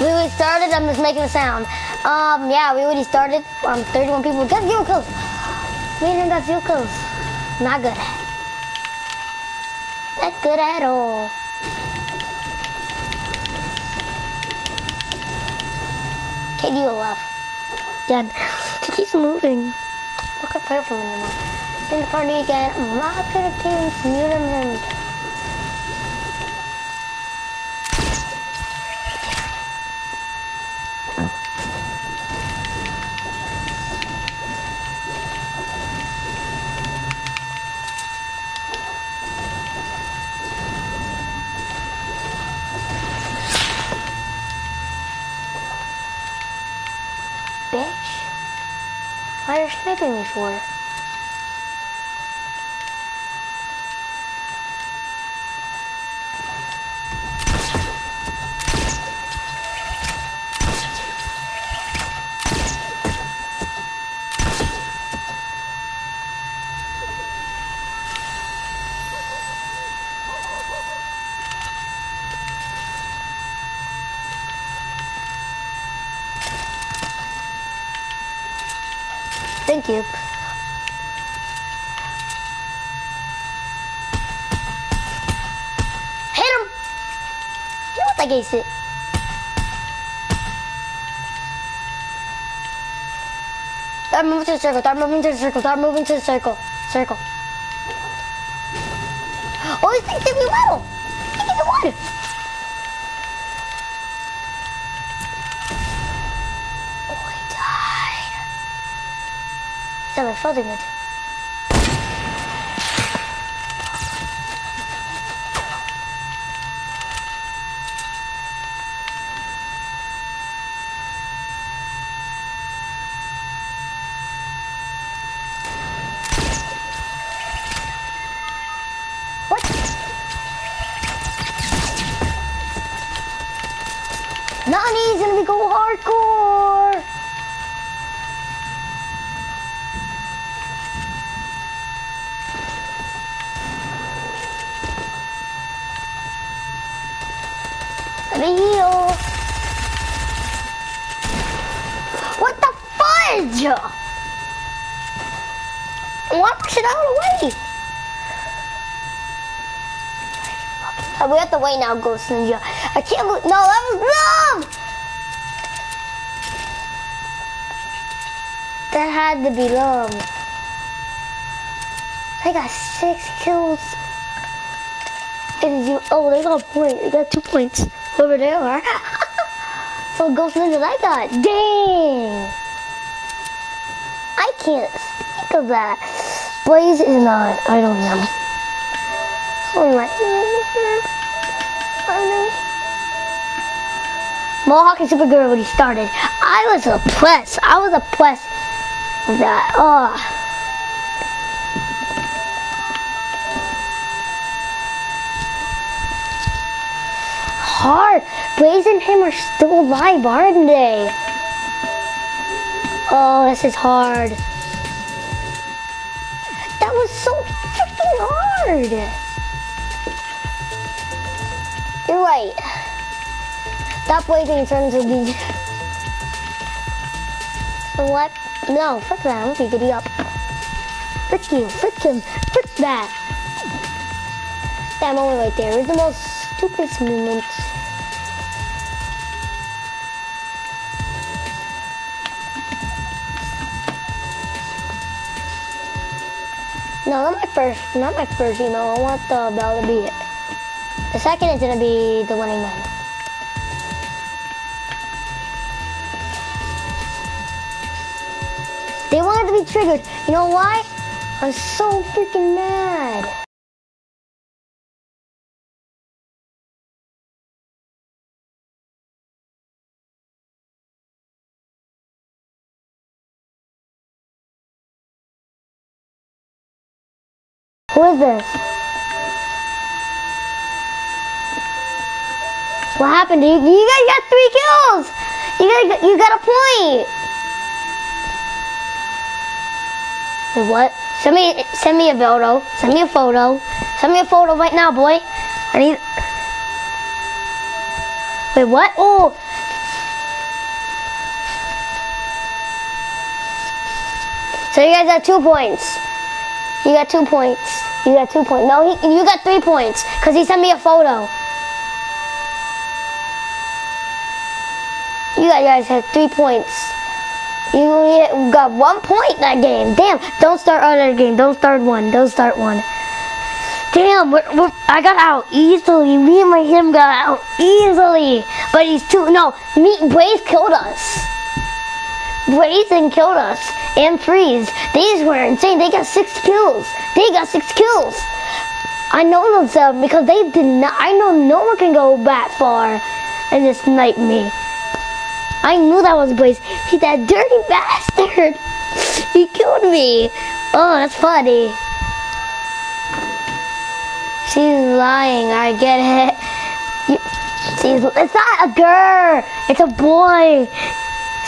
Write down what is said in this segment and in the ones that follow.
We already started. I'm just making a sound. Yeah, we already started. 31 people. Got 0 kills. Me and him got 0 kills. Not good. Not good at all. KD will left. Yeah, he keeps moving. I can't play with him anymore. In the party again. I could have teams muted him. Bitch. Why are you sniping me for? Thank you. Hit him! You know what, I aced it. Start moving to the circle, start moving to the circle, start moving to the circle. Circle. Oh, he thinks we will! He thinks we won! I felt it. What? Nani's gonna be go hardcore. Heal. What the fudge? Why push it out of the way? We have to wait now, Ghost Ninja. I can't believe. No, that was love. That had to be love. I got 6 kills. And you, oh, they got a point. They got 2 points. Over there are. So Ghost Ninja I got. Dang. I can't think of that. Blaze is not. I don't know. Oh my. Mohawk and Supergirl already started. I was oppressed. I was oppressed with that. Oh. Hard. Blaze and him are still alive, aren't they? Oh, this is hard. That was so freaking hard. You're right. That blazing turns into be. What? No, frick that. I'm gonna giddy up. Frick you. Frick him. Frick that. That moment right there is the most stupidest moment. No, not my first email. I want the bell to be it. The second is gonna be the winning man. They wanted to be triggered. You know why? I'm so freaking mad. Who is this? What happened? You guys got 3 kills! You got a point! Wait, what? Send me a photo. Send me a photo. Send me a photo right now, boy. I need... Wait, what? Oh! So you guys got 2 points. You got 2 points. You got 2 points. No, you got 3 points because he sent me a photo. You guys had 3 points. You got 1 point that game. Damn. Don't start another game. Don't start one. Don't start one. Damn. I got out easily. Me and him got out easily. But he's too. No. Blaze killed us. Blaze and killed us. And Freeze. These were insane. They got 6 kills. They got 6 kills. I know them because they did not. I know no one can go that far and just snipe me. I knew that was Blaze. He's that dirty bastard. He killed me. Oh, that's funny. She's lying. I get it. It's not a girl. It's a boy.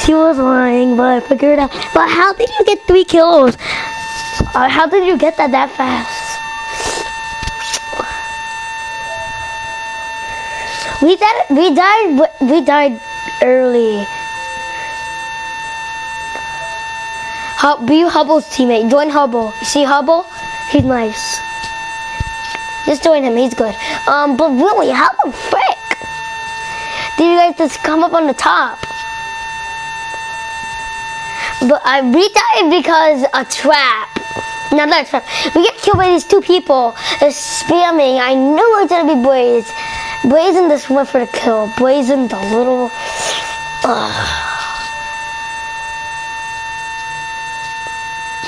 She was lying, but I figured it out. But how did you get 3 kills? How did you get that fast? We died early. Be Hubble's teammate. Join Hubble. You see Hubble? He's nice. Just join him. He's good. But really, how the frick did you guys just come up on the top? But we died because a trap. No, not a trap. We get killed by these 2 people. They're spamming. I knew it was gonna be Blaze. Blaze and this one for the kill. Blaze and the little.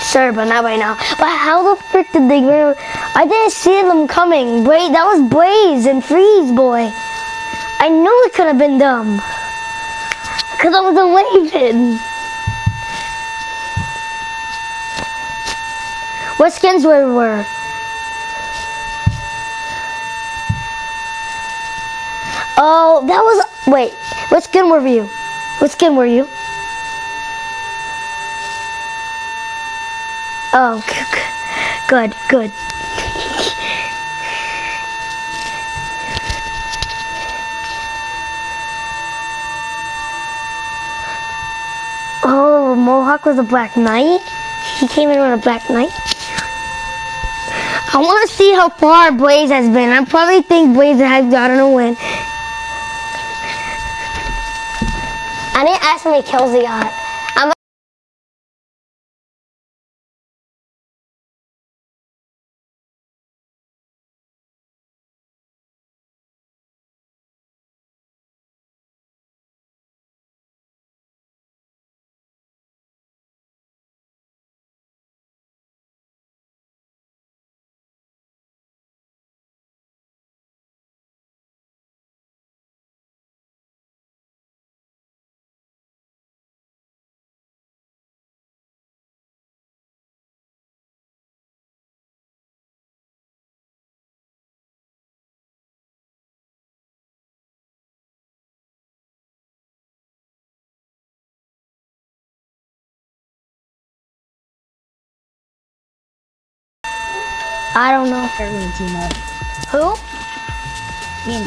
Sorry, but not right now. But how the frick did they go? I didn't see them coming. That was Blaze and Freeze boy. I knew it could have been them. Because I was a Raven. What skins were? Oh, that was. Wait, what skin were you? What skin were you? Oh, good. Oh, Mohawk was a Black Knight? He came in with a Black Knight? I want to see how far Blaze has been. I probably think Blaze has gotten a win. I didn't ask how many kills he got. I don't know. Who?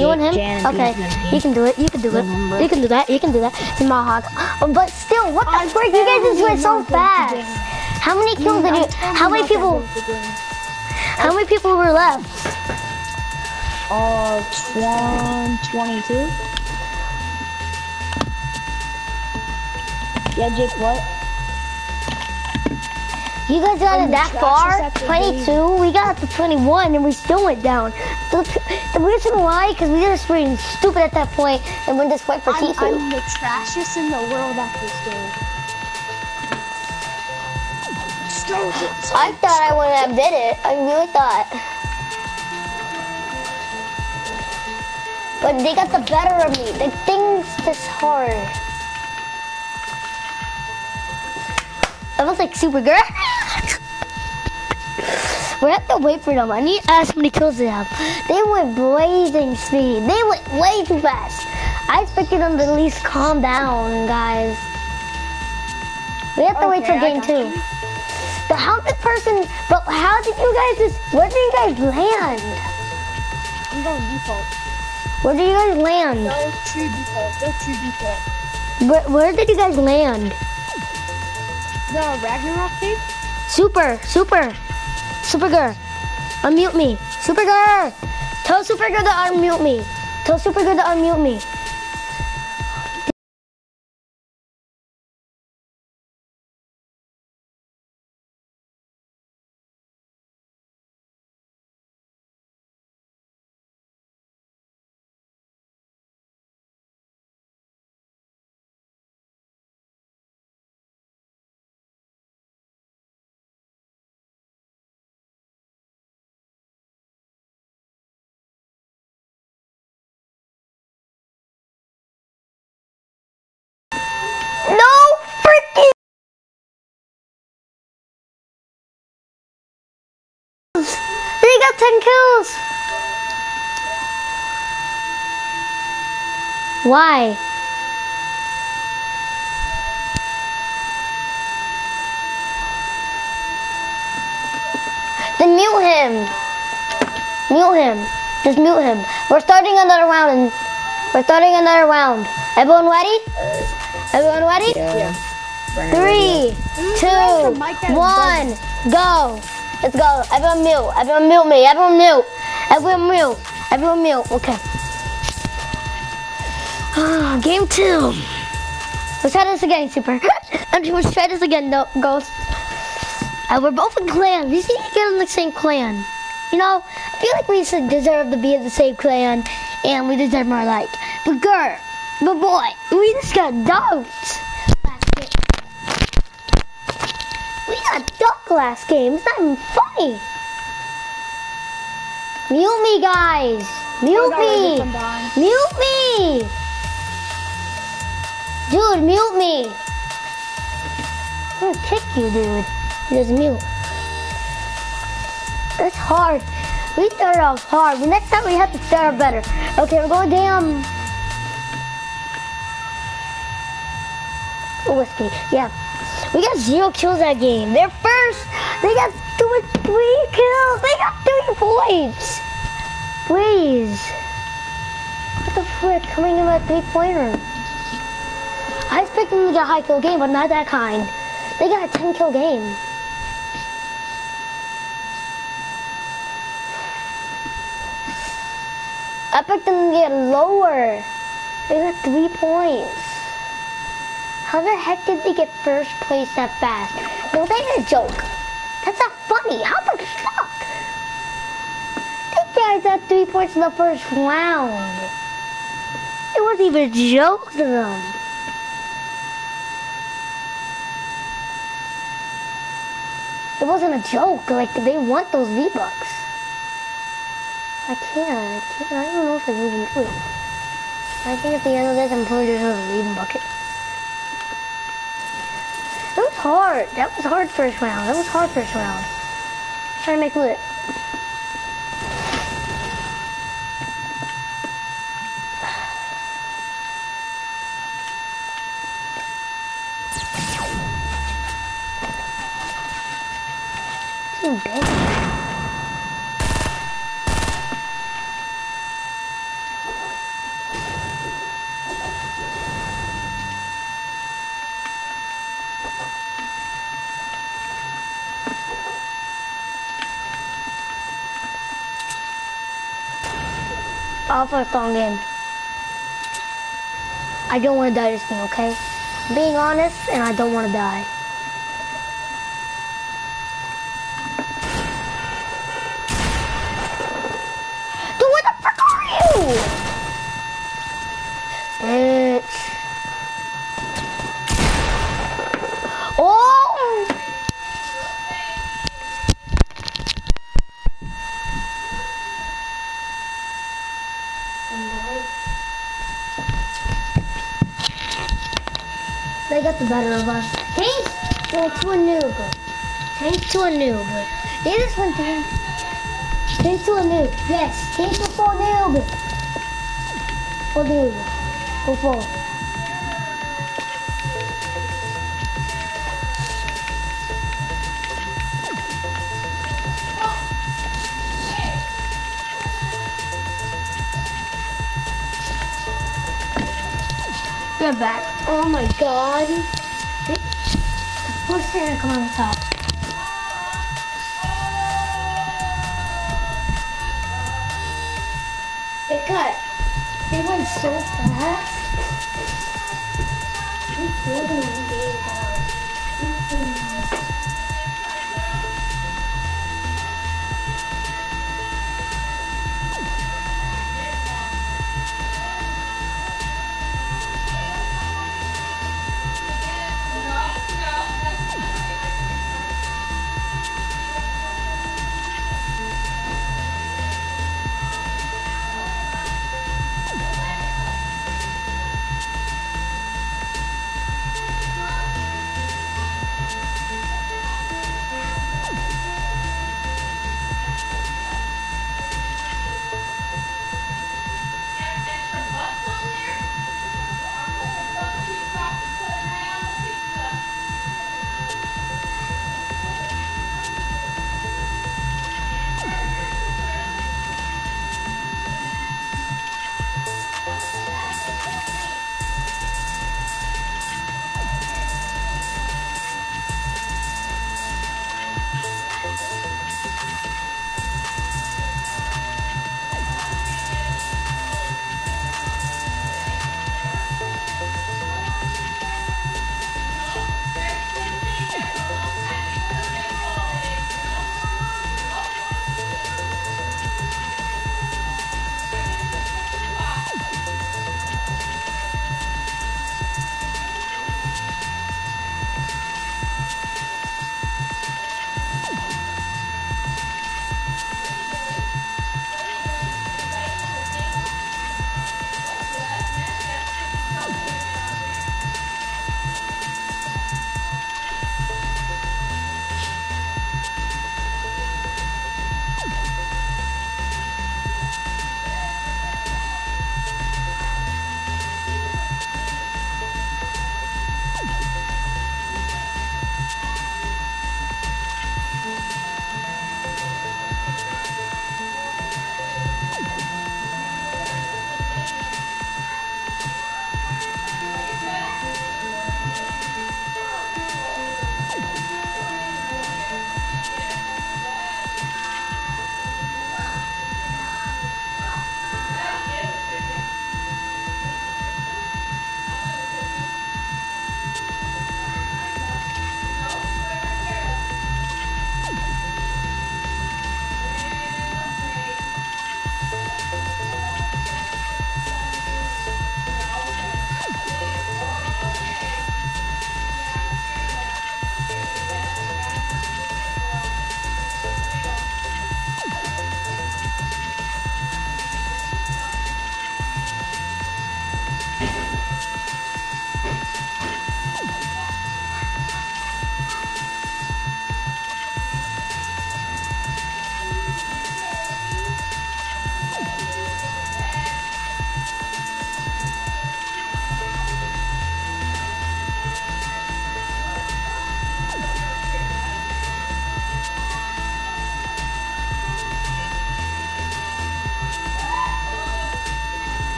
You and him? Okay. You can do it. You can do it. You can do that. You can do that. It's Mohawk. But still, what the frick? You guys just went so fast. How many kills did you? How many people? How many people were left? 22. Yeah, Jake, what? You guys got it that far? 22? We got up to 21 and we still went down. The reason why, because we were just being stupid at that point and we just went for T2. I'm the trashiest in the world at this game. I thought I wouldn't have did it. I really thought. But they got the better of me. The thing's just hard. I was like Supergirl. We have to wait for them. I need to ask how many kills they have. They went blazing speed. They went way too fast. I expected them to at least calm down, guys. We have to wait for game 2. But how did you guys just, where did you guys land? I'm going default. Where did you guys land? Go to default. Where did you guys land? The Ragnarok tape? Super girl. Unmute me. Super girl. Tell Super girl to unmute me. Tell Super girl to unmute me. No freaking. They got 10 kills. Why? Then mute him. Mute him. Just mute him. We're starting another round. Everyone ready? Everyone ready? Yeah. 3, 2, 1, go. Let's go. Everyone mute me. Everyone mute. Okay. Game 2. Let's try this again, Super. Let's try this again, Ghost. We're both in clan. We should get in the same clan. You know, I feel like we should deserve to be in the same clan, and we deserve more like. But girl, but boy, we just got dunked last game. We got dunked last game. It's not even funny. Mute me, guys. Mute me. Mute me. Dude, mute me. I'm gonna kick you, dude. Just mute. It's hard. We started off hard, but next time we have to start off better. Okay, we're going down. Whiskey. Yeah. We got 0 kills that game. They're first. They got 3 kills. They got 3 points. Please. What the frick? Coming in with a 3-pointer. I expect them to get a high kill game, but not that kind. They got a 10 kill game. I expect them to get lower. They got 3 points. How the heck did they get first place that fast? No, that's a joke. That's not funny. How the fuck? These guys got 3 points in the first round. It wasn't even a joke to them. It wasn't a joke. Like, they want those V-Bucks. I can't. I don't know if I can even do it. I think at the end of this, I'm probably just gonna leave a bucket. It was hard. That was hard first round. Trying to make lit. Too big. All for a long game. I don't want to die this game, okay? I'm being honest, and I don't want to die. Dude, where the frick are you? Bitch. Oh! They got the better of us. Change to a noob. Yeah, this one thing. Change to a noob. Yes, change to full noob. Full noob. Go full. Get back. Oh my god. Who's trying to come on the top? It got. They went so fast. He's building a game, guys.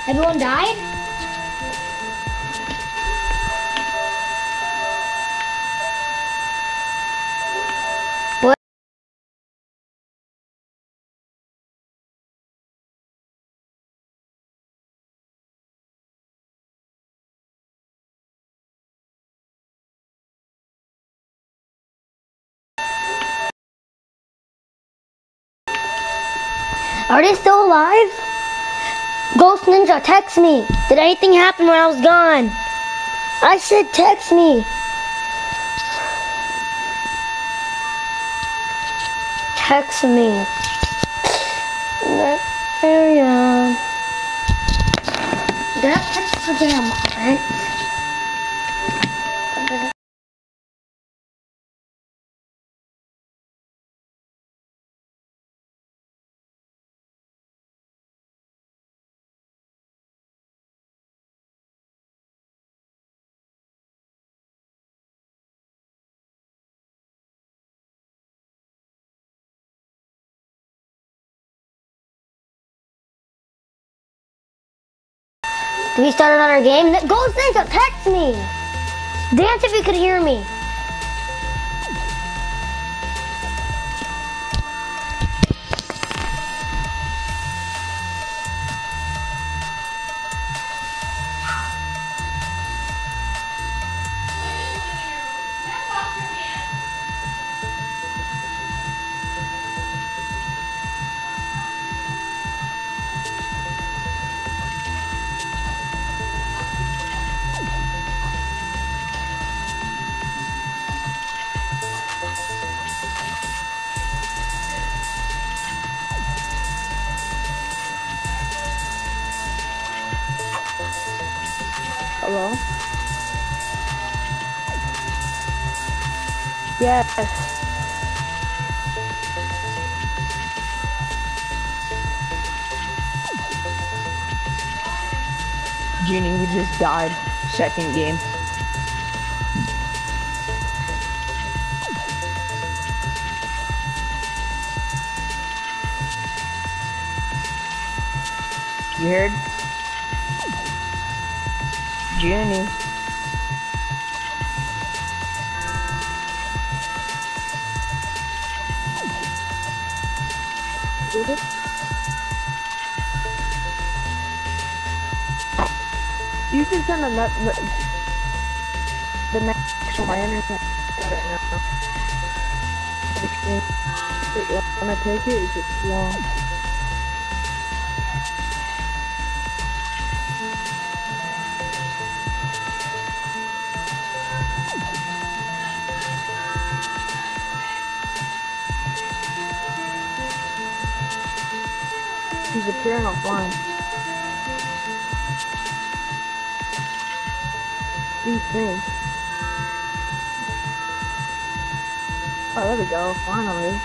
Everyone died? What? Are they still alive? Ghost Ninja, text me. Did anything happen when I was gone? I said text me. Text me. That area. That text the damn right? Do we start another game? Ghost Ninja, text me. Dance if you could hear me. Hello? Yes. Genie, we just died. Second game. You heard? Genie. You should send the next on my internet right now. When I take it, it's just long. He's appearing offline. These things. Oh, there we go. Finally.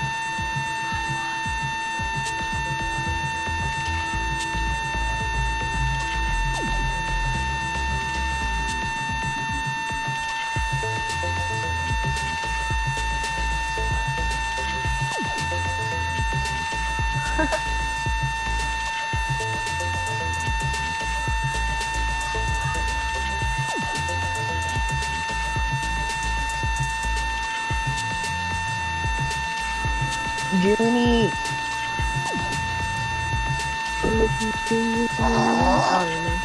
Genie. I don't know.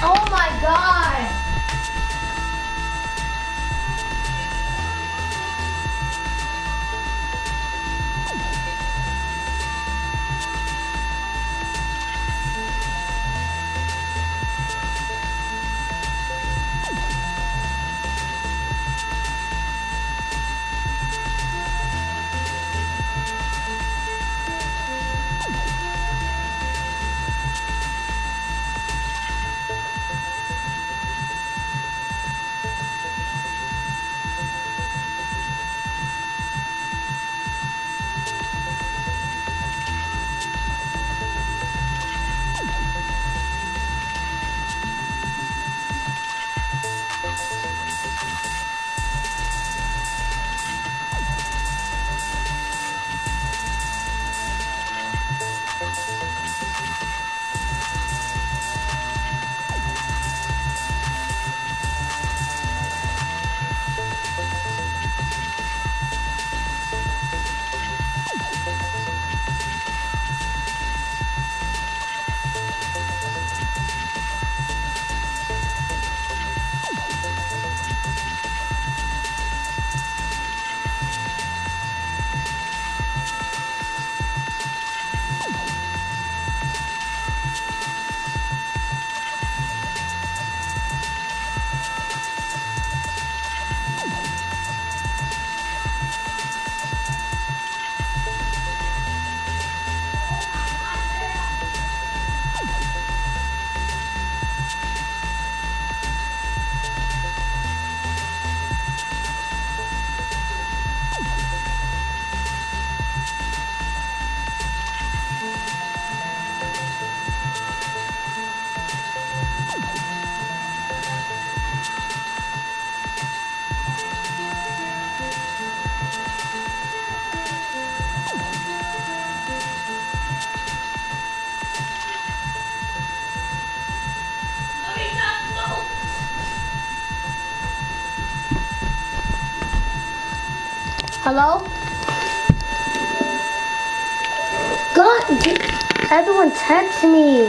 Oh my god! Hello? God, everyone text me.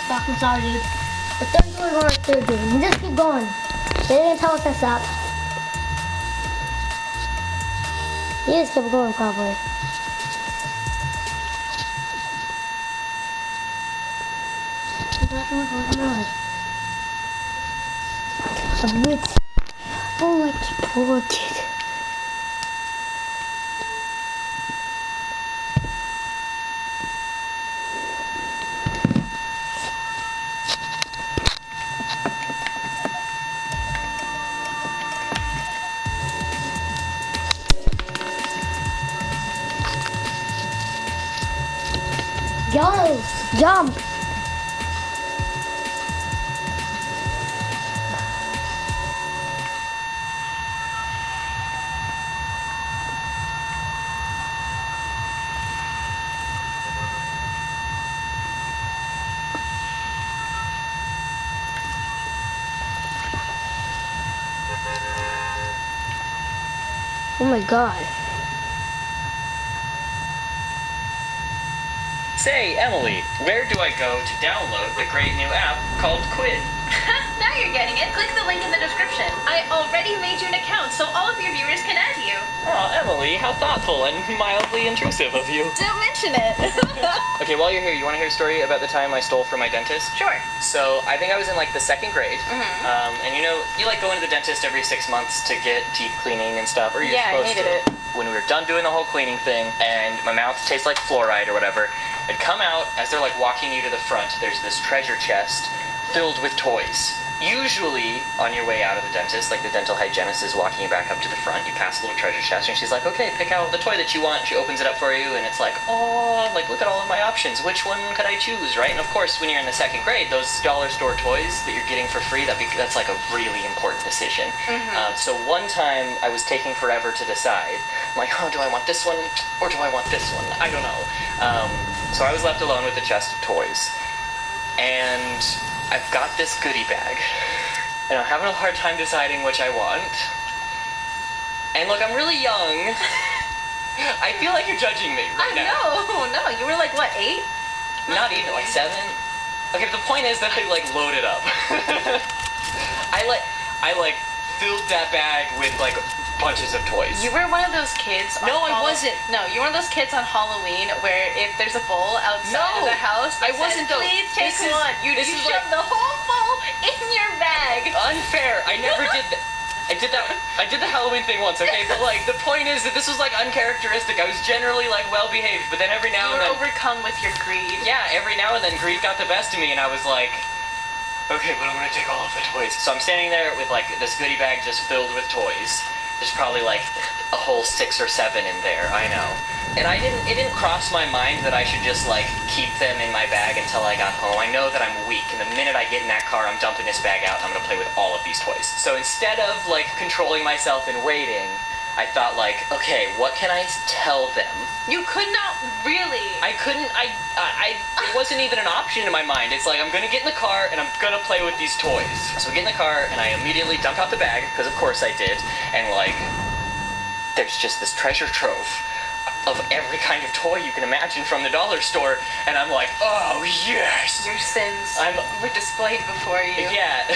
Fuck, I'm sorry, dude. The third door going right there, dude. You just keep going. They didn't tell us to stop. You just kept going, probably. A bit. Oh, I keep working. Go! Jump! Oh my god. Say, Emily, where do I go to download the great new app called Quid? Now you're getting it. Click the link in the description. I already made you an account, so all of your viewers can add you. Oh, Emily, how thoughtful and mildly intrusive of you. Don't mention it. Okay, while you're here, you want to hear a story about the time I stole from my dentist? Sure. So, I think I was in like the second grade, and you know, you like go into the dentist every 6 months to get teeth cleaning and stuff, or you're Yeah, I supposed hated to. it. When we were done doing the whole cleaning thing, and my mouth tastes like fluoride or whatever, I'd come out, as they're like walking you to the front, there's this treasure chest filled with toys. Usually, on your way out of the dentist, like the dental hygienist is walking you back up to the front, you pass a little treasure chest, and she's like, okay, pick out the toy that you want. She opens it up for you, and it's like, oh, like, look at all of my options. Which one could I choose, right? And of course, when you're in the second grade, those dollar store toys that you're getting for free, that's like a really important decision. So one time, I was taking forever to decide. I'm like, oh, do I want this one, or do I want this one? I don't know. So I was left alone with the chest of toys. And I've got this goodie bag. And I'm having a hard time deciding which I want. And look, I'm really young. I feel like you're judging me right now. No, you were like, what, 8? Not even, like 7? Okay, but the point is that I, like, loaded up. I filled that bag with, like, bunches of toys. You were one of those kids. No, I wasn't. No, you were one of those kids on Halloween where if there's a bowl outside of the house, I wasn't though. Please take This is- one. You this is shoved the whole bowl in your bag. Unfair. I never did that. I did the Halloween thing once, okay? But, like, the point is that this was, like, uncharacteristic. I was generally, like, well-behaved, but then every now You and were then... overcome with your greed. Yeah, every now and then greed got the best of me, and I was like, okay, but I'm gonna take all of the toys. So I'm standing there with, like, this goodie bag just filled with toys. There's probably, like, a whole 6 or 7 in there, I know. And it didn't cross my mind that I should just, like, keep them in my bag until I got home. I know that I'm weak, and the minute I get in that car, I'm dumping this bag out, and I'm gonna play with all of these toys. So instead of, like, controlling myself and waiting, I thought, like, okay, what can I tell them? You could not really. I couldn't, it wasn't even an option in my mind. It's like, I'm gonna get in the car, and I'm gonna play with these toys. So I get in the car, and I immediately dump out the bag, because of course I did, and, like, there's just this treasure trove of every kind of toy you can imagine from the dollar store, and I'm like, oh, yes! Your sins were displayed before you. Yeah.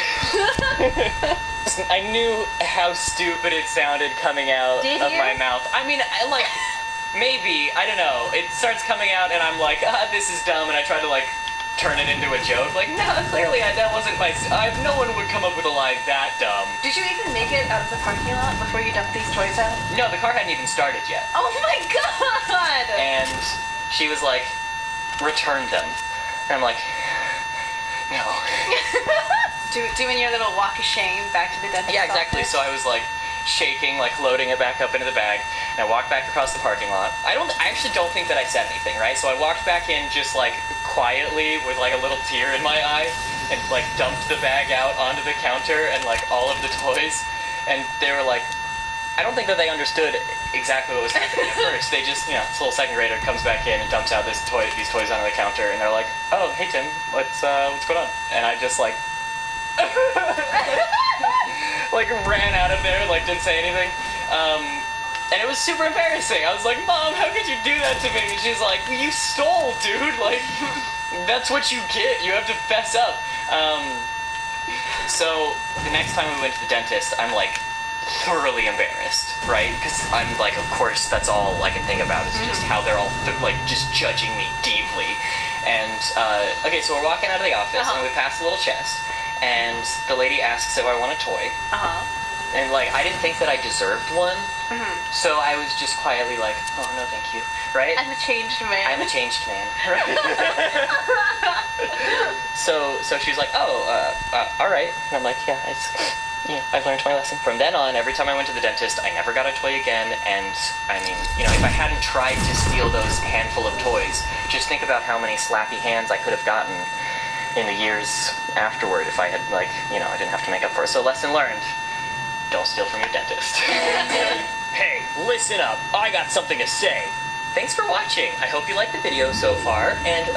I knew how stupid it sounded coming out of my mouth. I mean, maybe, I don't know. It starts coming out, and I'm like, this is dumb, and I try to, like, turn it into a joke. Like, no, clearly that wasn't my... no one would come up with a lie that dumb. Did you even make it out of the parking lot before you dumped these toys out? No, the car hadn't even started yet. Oh my god! And she was like, return them. And I'm like, no. Doing your little walk of shame back to the dentist. Yeah, exactly. So I was like shaking, like loading it back up into the bag, and I walked back across the parking lot. I actually don't think that I said anything, right? So I walked back in just like quietly with like a little tear in my eye, and like dumped the bag out onto the counter and like all of the toys, and they were like, I don't think that they understood exactly what was happening at first. They just, you know, this little second grader comes back in and dumps out these toys onto the counter, and they're like, oh, hey Tim, what's going on? And I just like like ran out of there, like didn't say anything. And it was super embarrassing. I was like, Mom, how could you do that to me? And she's like, you stole, dude. Like, that's what you get. You have to fess up. So the next time we went to the dentist, I'm like thoroughly embarrassed, right? Because I'm like, of course, that's all I can think about is just how they're all like just judging me deeply. And okay, so we're walking out of the office, and we pass a little chest, and the lady asks if I want a toy. And like, I didn't think that I deserved one, so I was just quietly like, oh no, thank you, right? I'm a changed man. I'm a changed man. So she's like, oh, all right. And I'm like, yeah, I've learned my lesson. From then on, every time I went to the dentist, I never got a toy again. And I mean, you know, if I hadn't tried to steal those handful of toys, just think about how many slappy hands I could have gotten in the years afterward if I had, like, you know, I didn't have to make up for it. So lesson learned. Don't steal from your dentist. Hey, listen up. I got something to say. Thanks for watching. I hope you liked the video so far. And,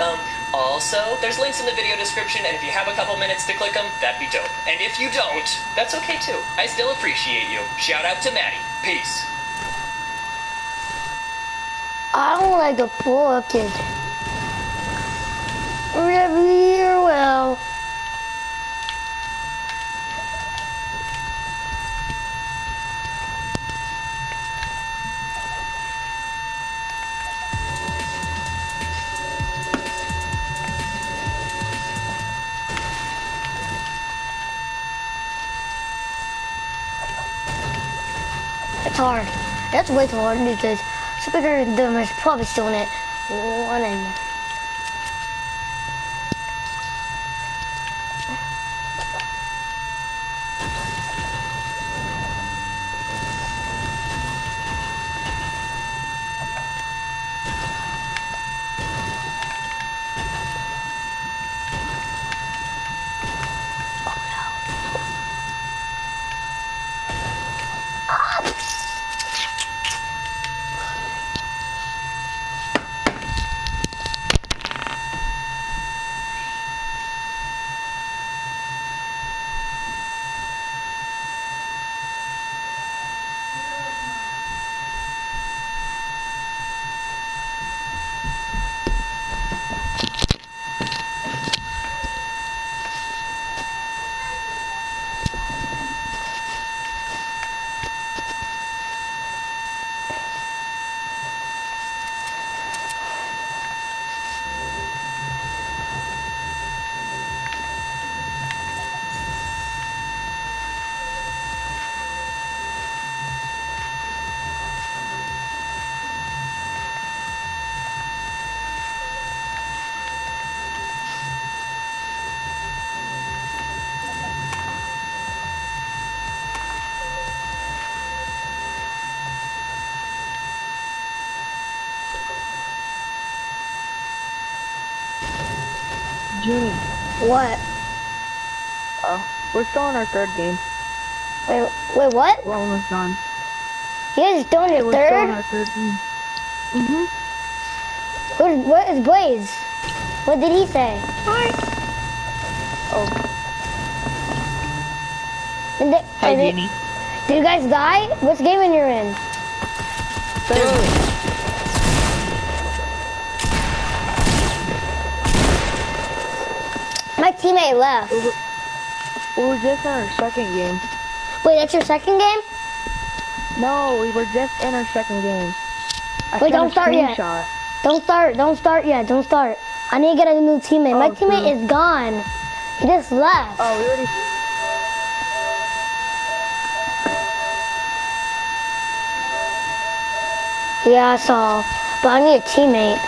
also, there's links in the video description, and if you have a couple minutes to click them, that'd be dope. And if you don't, that's okay too. I still appreciate you. Shout out to Maddie. Peace. I don't like a poor kid. Really well. It's hard. That's way too hard because Super Dumb is probably still in it. Running. Junie. What? We're still in our third game. Wait, what? We're almost done. You guys are still in your We're still in third? our third game. What is Blaze? What did he say? Hi. Oh. Hi, Junie. Did you guys die? Which game are you in? Third. My teammate left. We were just in our second game. Wait, that's your second game? No, we were just in our second game. Wait, don't start yet. Don't start yet, don't start. I need to get a new teammate. My teammate is gone. He just left. Oh, we already... Yeah, I saw. But I need a teammate.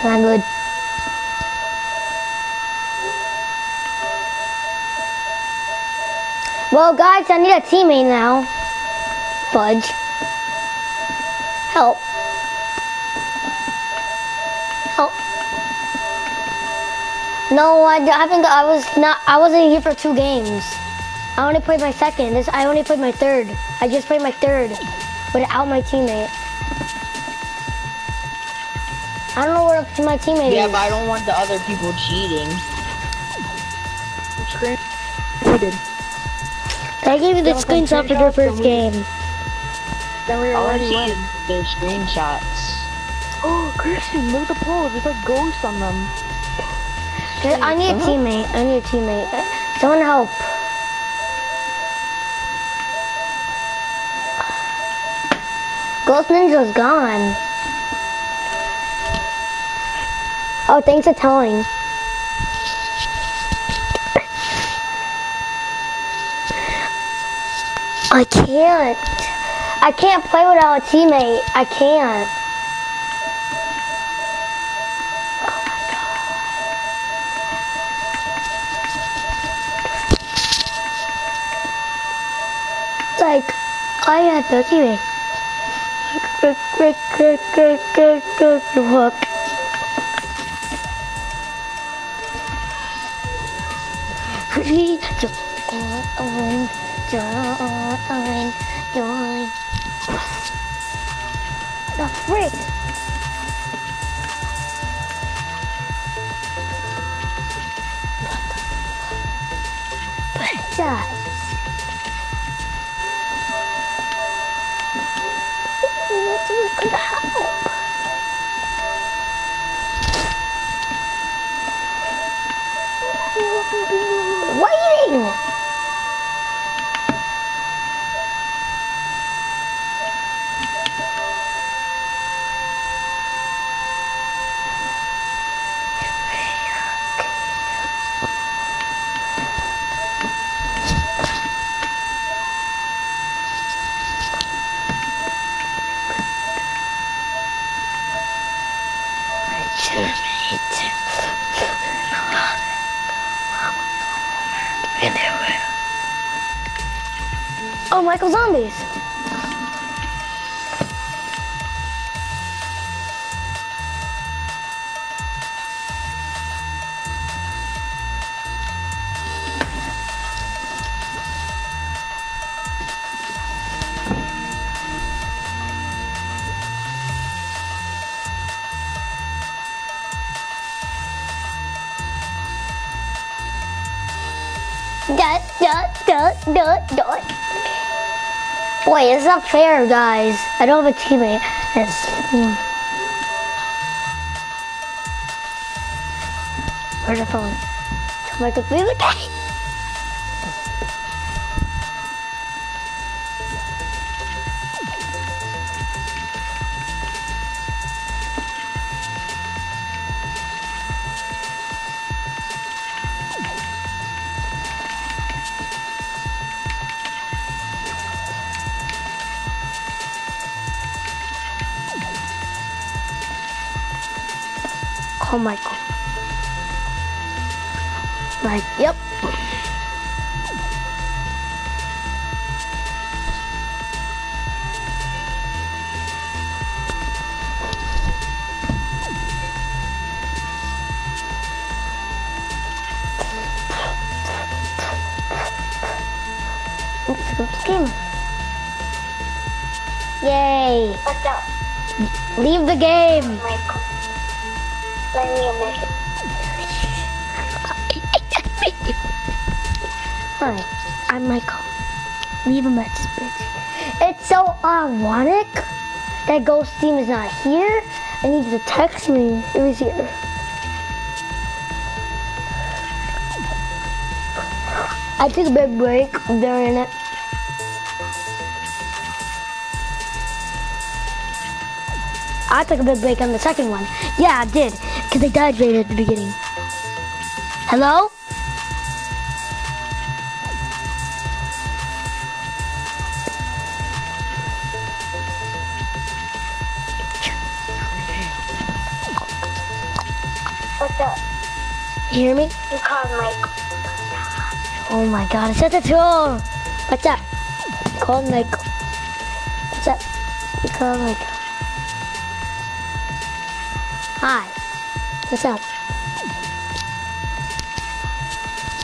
Not good. Well, guys, I need a teammate now. Fudge. Help. Help. No, I wasn't here for 2 games. I only played my second. I only played my third. I just played my third without my teammate. I don't know where my teammate is. Yeah, but I don't want the other people cheating. Screen. We did. I gave you the screenshot for their first game. Then we All I already see went. is their screenshots. Oh, Christian, look at the polls. There's like ghosts on them. I need a teammate. I need a teammate. Someone help. Ghost Ninja's gone. Oh, thanks for telling. I can't play without a teammate. I can't. Like, I have no teammate. Look. The frick? But waiting. Oh, Michael Zombies. Boy, it's not fair, guys. I don't have a teammate. Where's the phone? Tell Michael to leave the game. Call Michael. Like, yep. Oops, oops, game. Yay. What's up, Leave the game. Michael? Let me a message. Hi, I'm Michael. Leave a message, bitch. It's so ironic that Ghost Team is not here and needs to text me if he's here. I took a big break during it. I took a big break on the second one. Yeah, I did, because I died right at the beginning. Hello? What's up? You hear me? You called Michael. Oh my god, it's such a troll. What's up? Call Michael. What's up? You call Michael. Hi. What's up?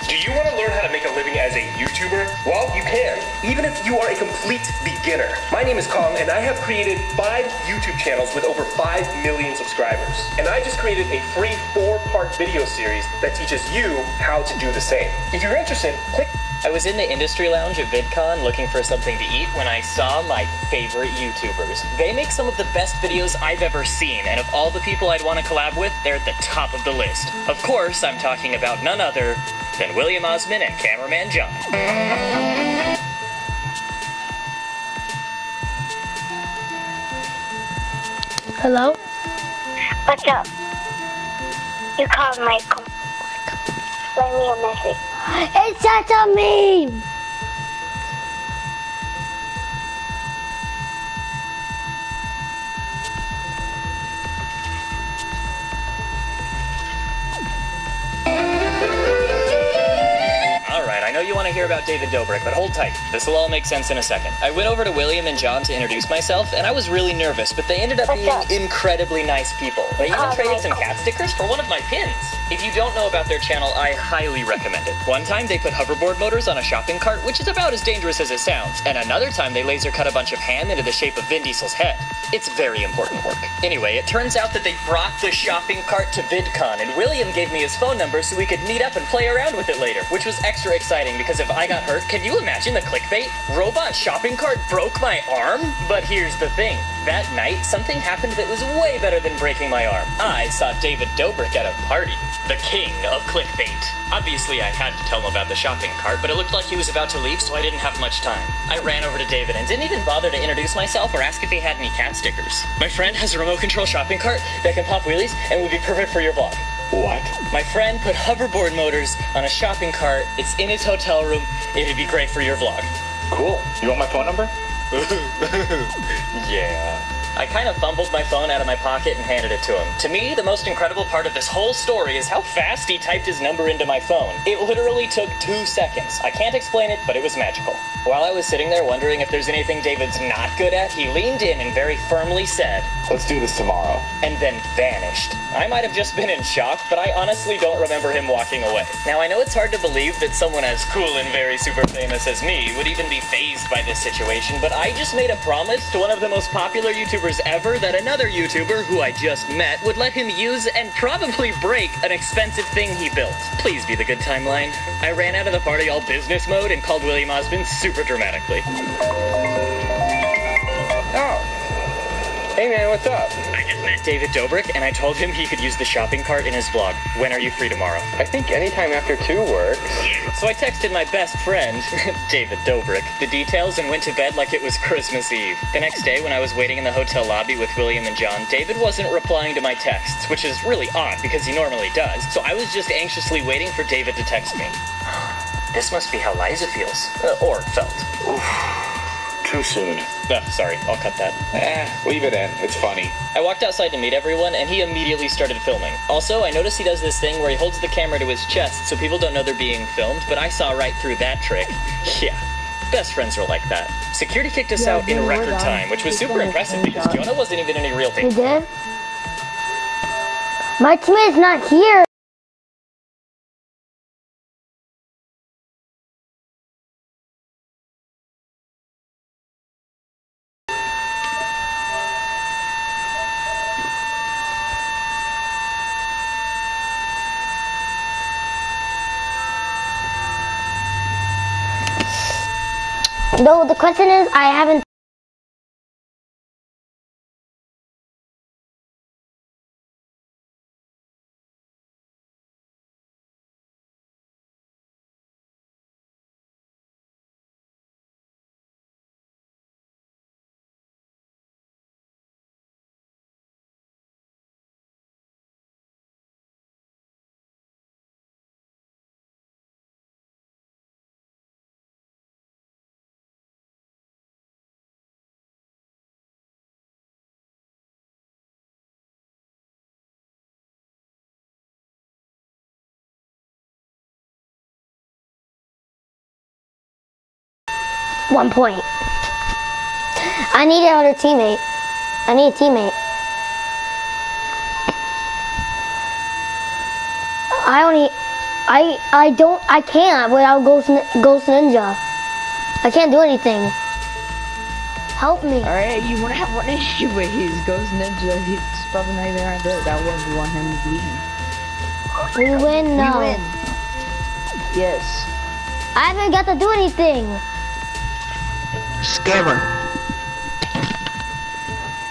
Do you want to learn how to make a living as a YouTuber? Well, you can, even if you are a complete beginner. My name is Kong, and I have created 5 YouTube channels with over 5 million subscribers. And I just created a free 4-part video series that teaches you how to do the same. If you're interested, click. I was in the industry lounge at VidCon looking for something to eat when I saw my favorite YouTubers. They make some of the best videos I've ever seen, and of all the people I'd want to collab with, they're at the top of the list. Of course, I'm talking about none other than William Osman and cameraman John. Hello? What's up? You called Michael. Let me a message. It's such a meme! Alright, I know you want to hear about David Dobrik, but hold tight. This will all make sense in a second. I went over to William and John to introduce myself, and I was really nervous, but they ended up being incredibly nice people. They even traded some cat stickers for one of my pins. If you don't know about their channel, I highly recommend it. One time they put hoverboard motors on a shopping cart, which is about as dangerous as it sounds, and another time they laser cut a bunch of ham into the shape of Vin Diesel's head. It's very important work. Anyway, it turns out that they brought the shopping cart to VidCon, and William gave me his phone number so we could meet up and play around with it later, which was extra exciting because if I got hurt, can you imagine the clickbait? Robot shopping cart broke my arm? But here's the thing. That night, something happened that was way better than breaking my arm. I saw David Dobrik at a party. The king of clickbait. Obviously, I had to tell him about the shopping cart, but it looked like he was about to leave, so I didn't have much time. I ran over to David and didn't even bother to introduce myself or ask if he had any cat stickers. My friend has a remote control shopping cart that can pop wheelies and would be perfect for your vlog. What? My friend put hoverboard motors on a shopping cart. It's in his hotel room. It'd be great for your vlog. Cool. You want my phone number? Yeah. I kind of fumbled my phone out of my pocket and handed it to him. To me, the most incredible part of this whole story is how fast he typed his number into my phone. It literally took 2 seconds. I can't explain it, but it was magical. While I was sitting there wondering if there's anything David's not good at, he leaned in and very firmly said, Let's do this tomorrow. and then vanished. I might have just been in shock, but I honestly don't remember him walking away. Now, I know it's hard to believe that someone as cool and very super famous as me would even be fazed by this situation, but I just made a promise to one of the most popular YouTubers ever that another YouTuber who I just met would let him use and probably break an expensive thing he built. Please be the good timeline. I ran out of the party all business mode and called William Osman super dramatically. Oh. Hey man, what's up? I just met David Dobrik and I told him he could use the shopping cart in his vlog. When are you free tomorrow? I think anytime after 2 works. So I texted my best friend, David Dobrik, the details and went to bed like it was Christmas Eve. The next day, when I was waiting in the hotel lobby with William and John, David wasn't replying to my texts, which is really odd because he normally does. So I was just anxiously waiting for David to text me. This must be how Liza feels. Or felt. Too soon. Oh, sorry, I'll cut that. Leave it in. It's funny. I walked outside to meet everyone, and he immediately started filming. Also, I noticed he does this thing where he holds the camera to his chest so people don't know they're being filmed, but I saw right through that trick. Yeah, best friends are like that. Security kicked us out in record time, which was super impressive because Jonah wasn't even any real thing. You did? My teammate's not here. No, the question is, I haven't. One point. I need another teammate. I need a teammate. I can't without Ghost Ninja. I can't do anything. Help me. Alright, you wanna have one issue with his Ghost Ninja, he's probably not even right there. That was want him to beat him. We win now. We win. Yes. I haven't got to do anything. Scammer.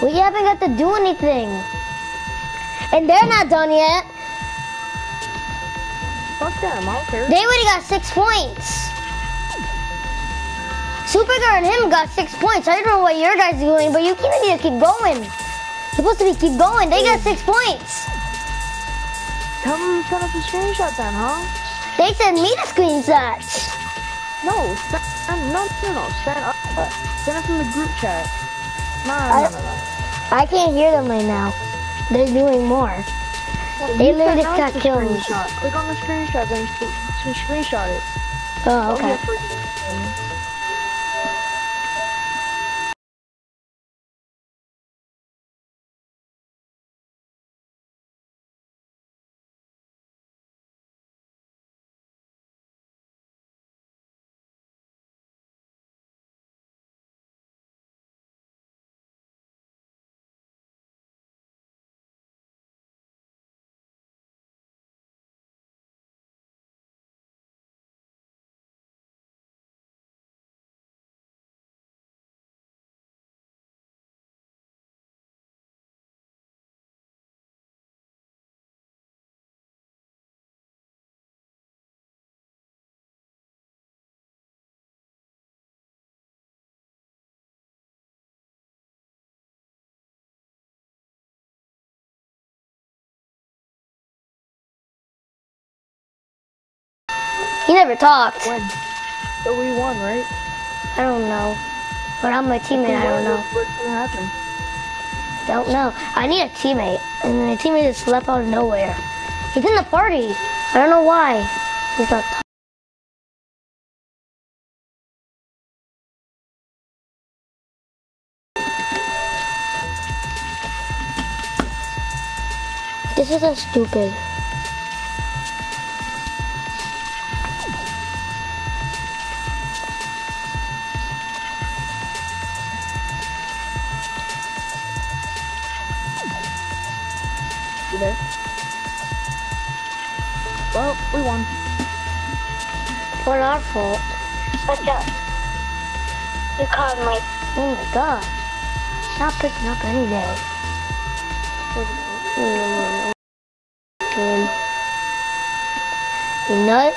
We haven't got to do anything. And they're not done yet. Fuck them, I don't care. They already got 6 points. Supergirl and him got 6 points. I don't know what your guys are doing, but you need to keep going. You're supposed to keep going. They got 6 points. Tell them to send us a screenshot then, huh? They sent me the screenshots. No, no. Send it from the group chat. No. I can't hear them right now. They're doing more. They literally just got killed. Click on the screenshot, then screenshot it. Oh, okay. He never talked. When? So we won, right? I don't know. But I'm my teammate, I don't know. What's gonna happen? Don't know. I need a teammate. And my teammate just left out of nowhere. He's in the party. I don't know why. He's not talking. This is so stupid. You there? Well, we won. It's not our fault. What's up? You called my... Oh my god. Not picking up any day. You know it?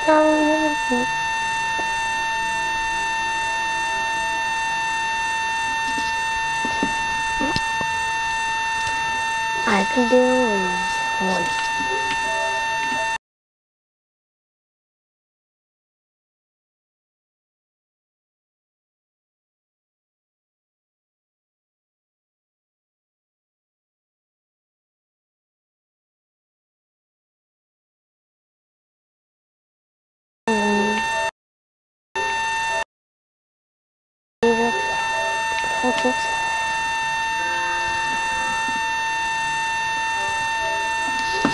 I can do one.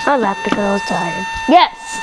I laughed because I was tired. Yes!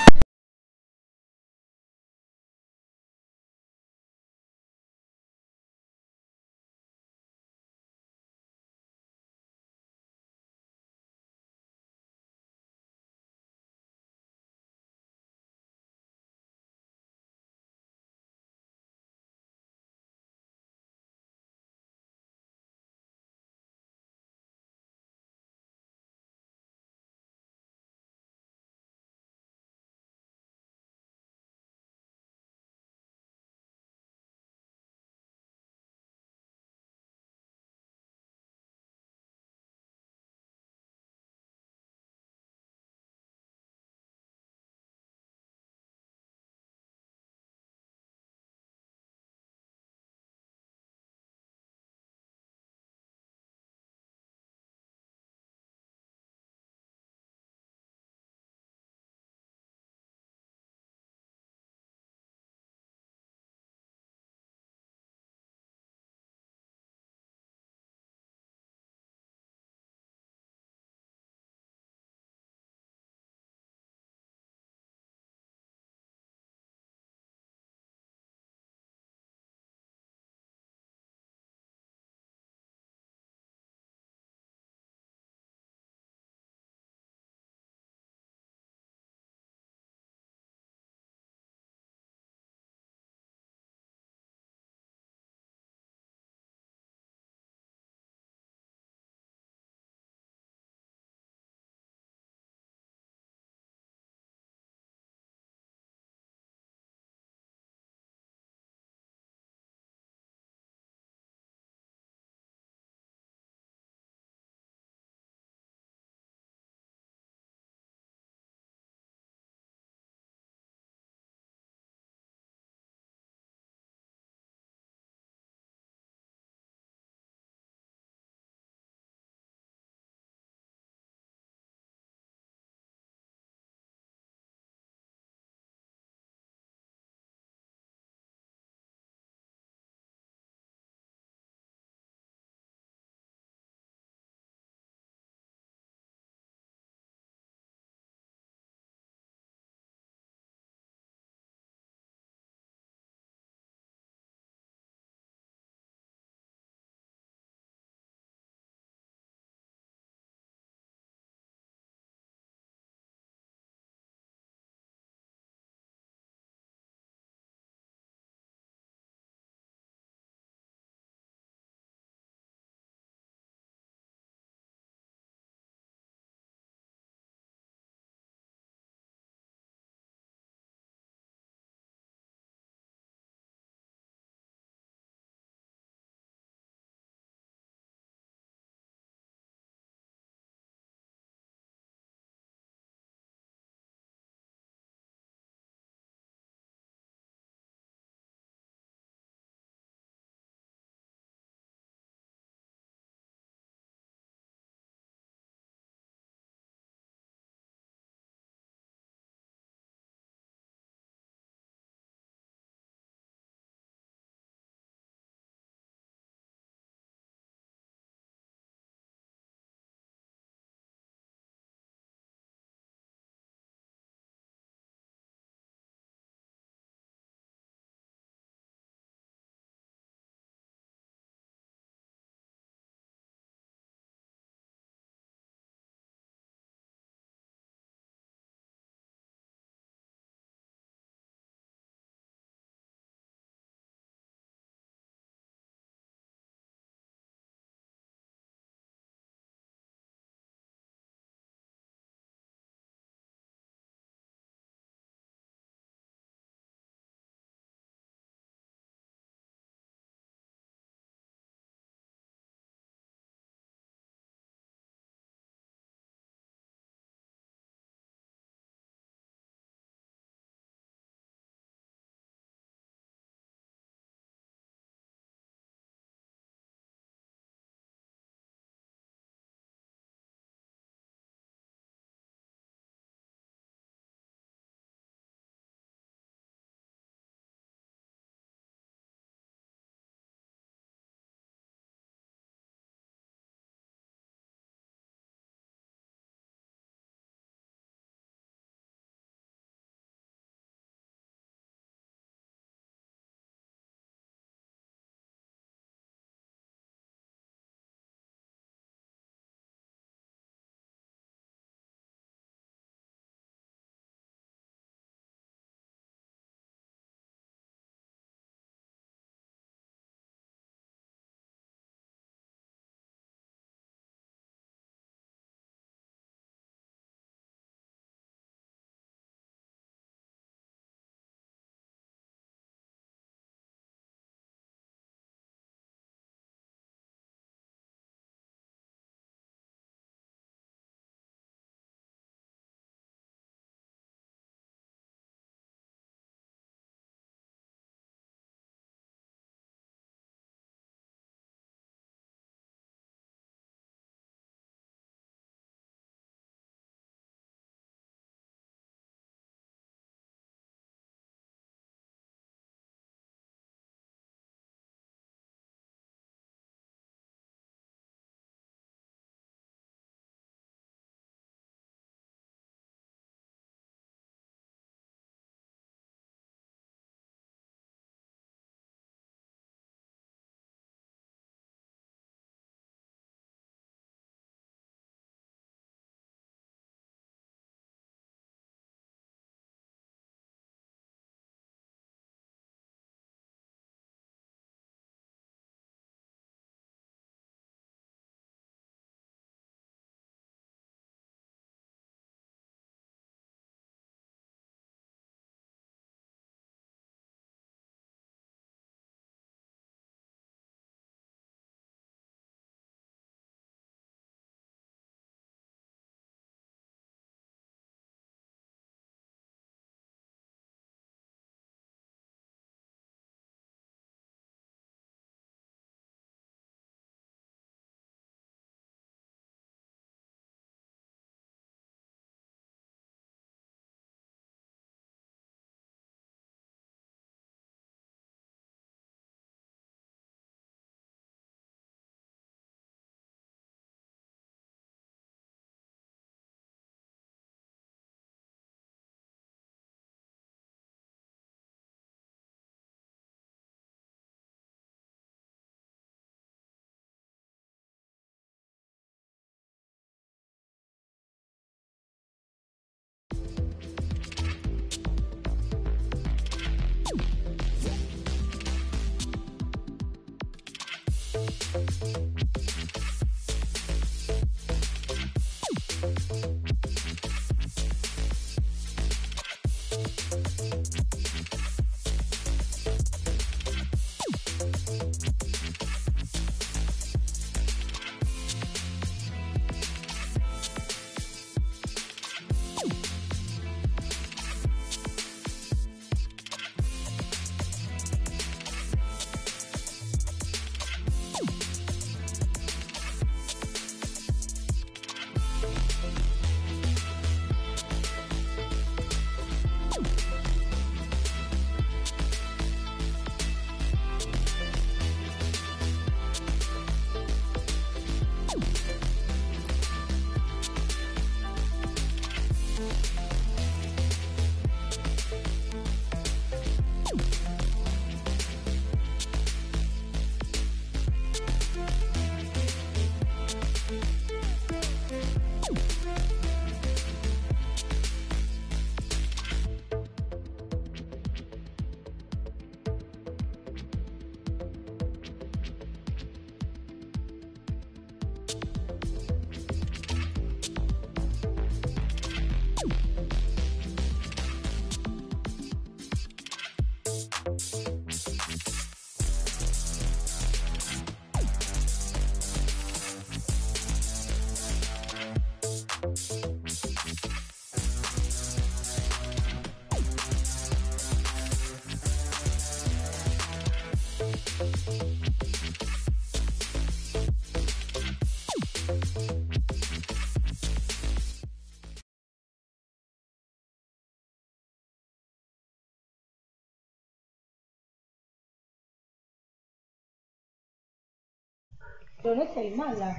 Yo no soy mala.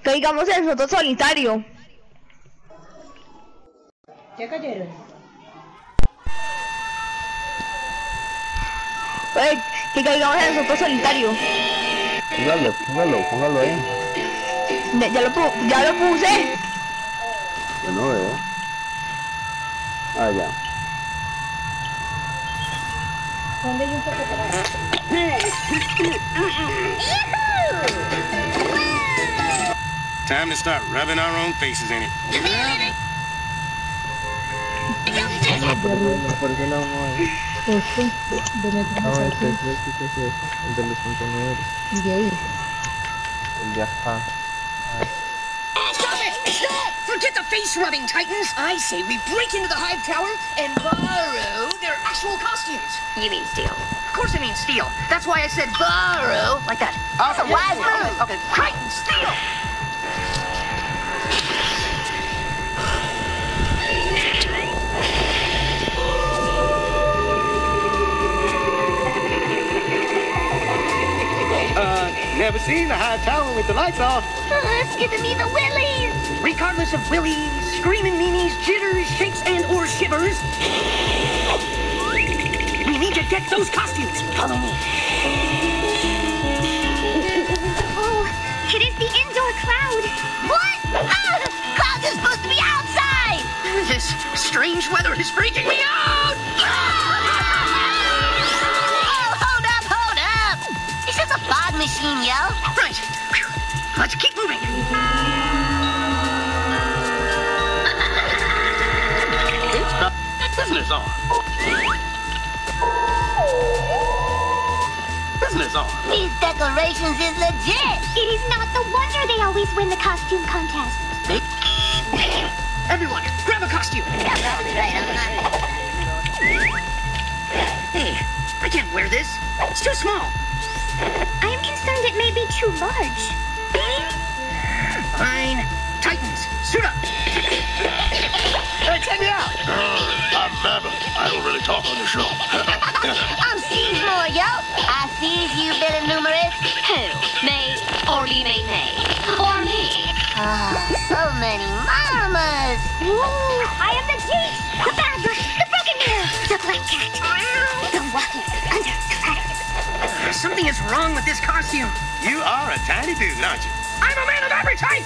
Que digamos el soto solitario. ¿Ya cayeron? Que caigamos en el soto solitario. Póngalo ahí. Ya lo puse. Yo no veo. Ah, ya. ¿Dónde hay un poco para ahí? Time to start rubbing our own faces in it. Por qué no vamos ahí? No, este es el de los contenedores. ¿Y de ahí? El de acá. Stop it! Stop! Forget the face rubbing, Titans! I say we break into the Hive Tower and borrow their actual costumes. You mean steal. Of course I mean steal. That's why I said borrow like that. That's a wise move. Okay, Titans, steal! Never seen the high tower with the lights off. It's giving me the willies. Regardless of willies, screaming meanies, jitters, shakes, and or shivers, we need to get those costumes. Follow me. Oh, it is the indoor cloud. What? Ah, clouds are supposed to be outside. This strange weather is freaking me out! Oh, hold up. Is this a fog machine, yo? Right. Whew. Let's keep moving. Business on. Business on. These decorations is legit. It is not the wonder they always win the costume contest. Everyone, grab a costume. Hey, I can't wear this. It's too small. I am concerned it may be too large. Fine. Titans, suit up. Check me out. I'm Mabba. I don't really talk on the show. I'm Seymour, yo. I see you, Billy Numerous. Who? Me? Or do you mean me? Or me? Ah, so many mamas. Ooh, I am the geek, the badger, the broken mirror, the black cat, the walking under the ladder. Something is wrong with this costume. You are a tiny dude, aren't you? I'm a man of every type.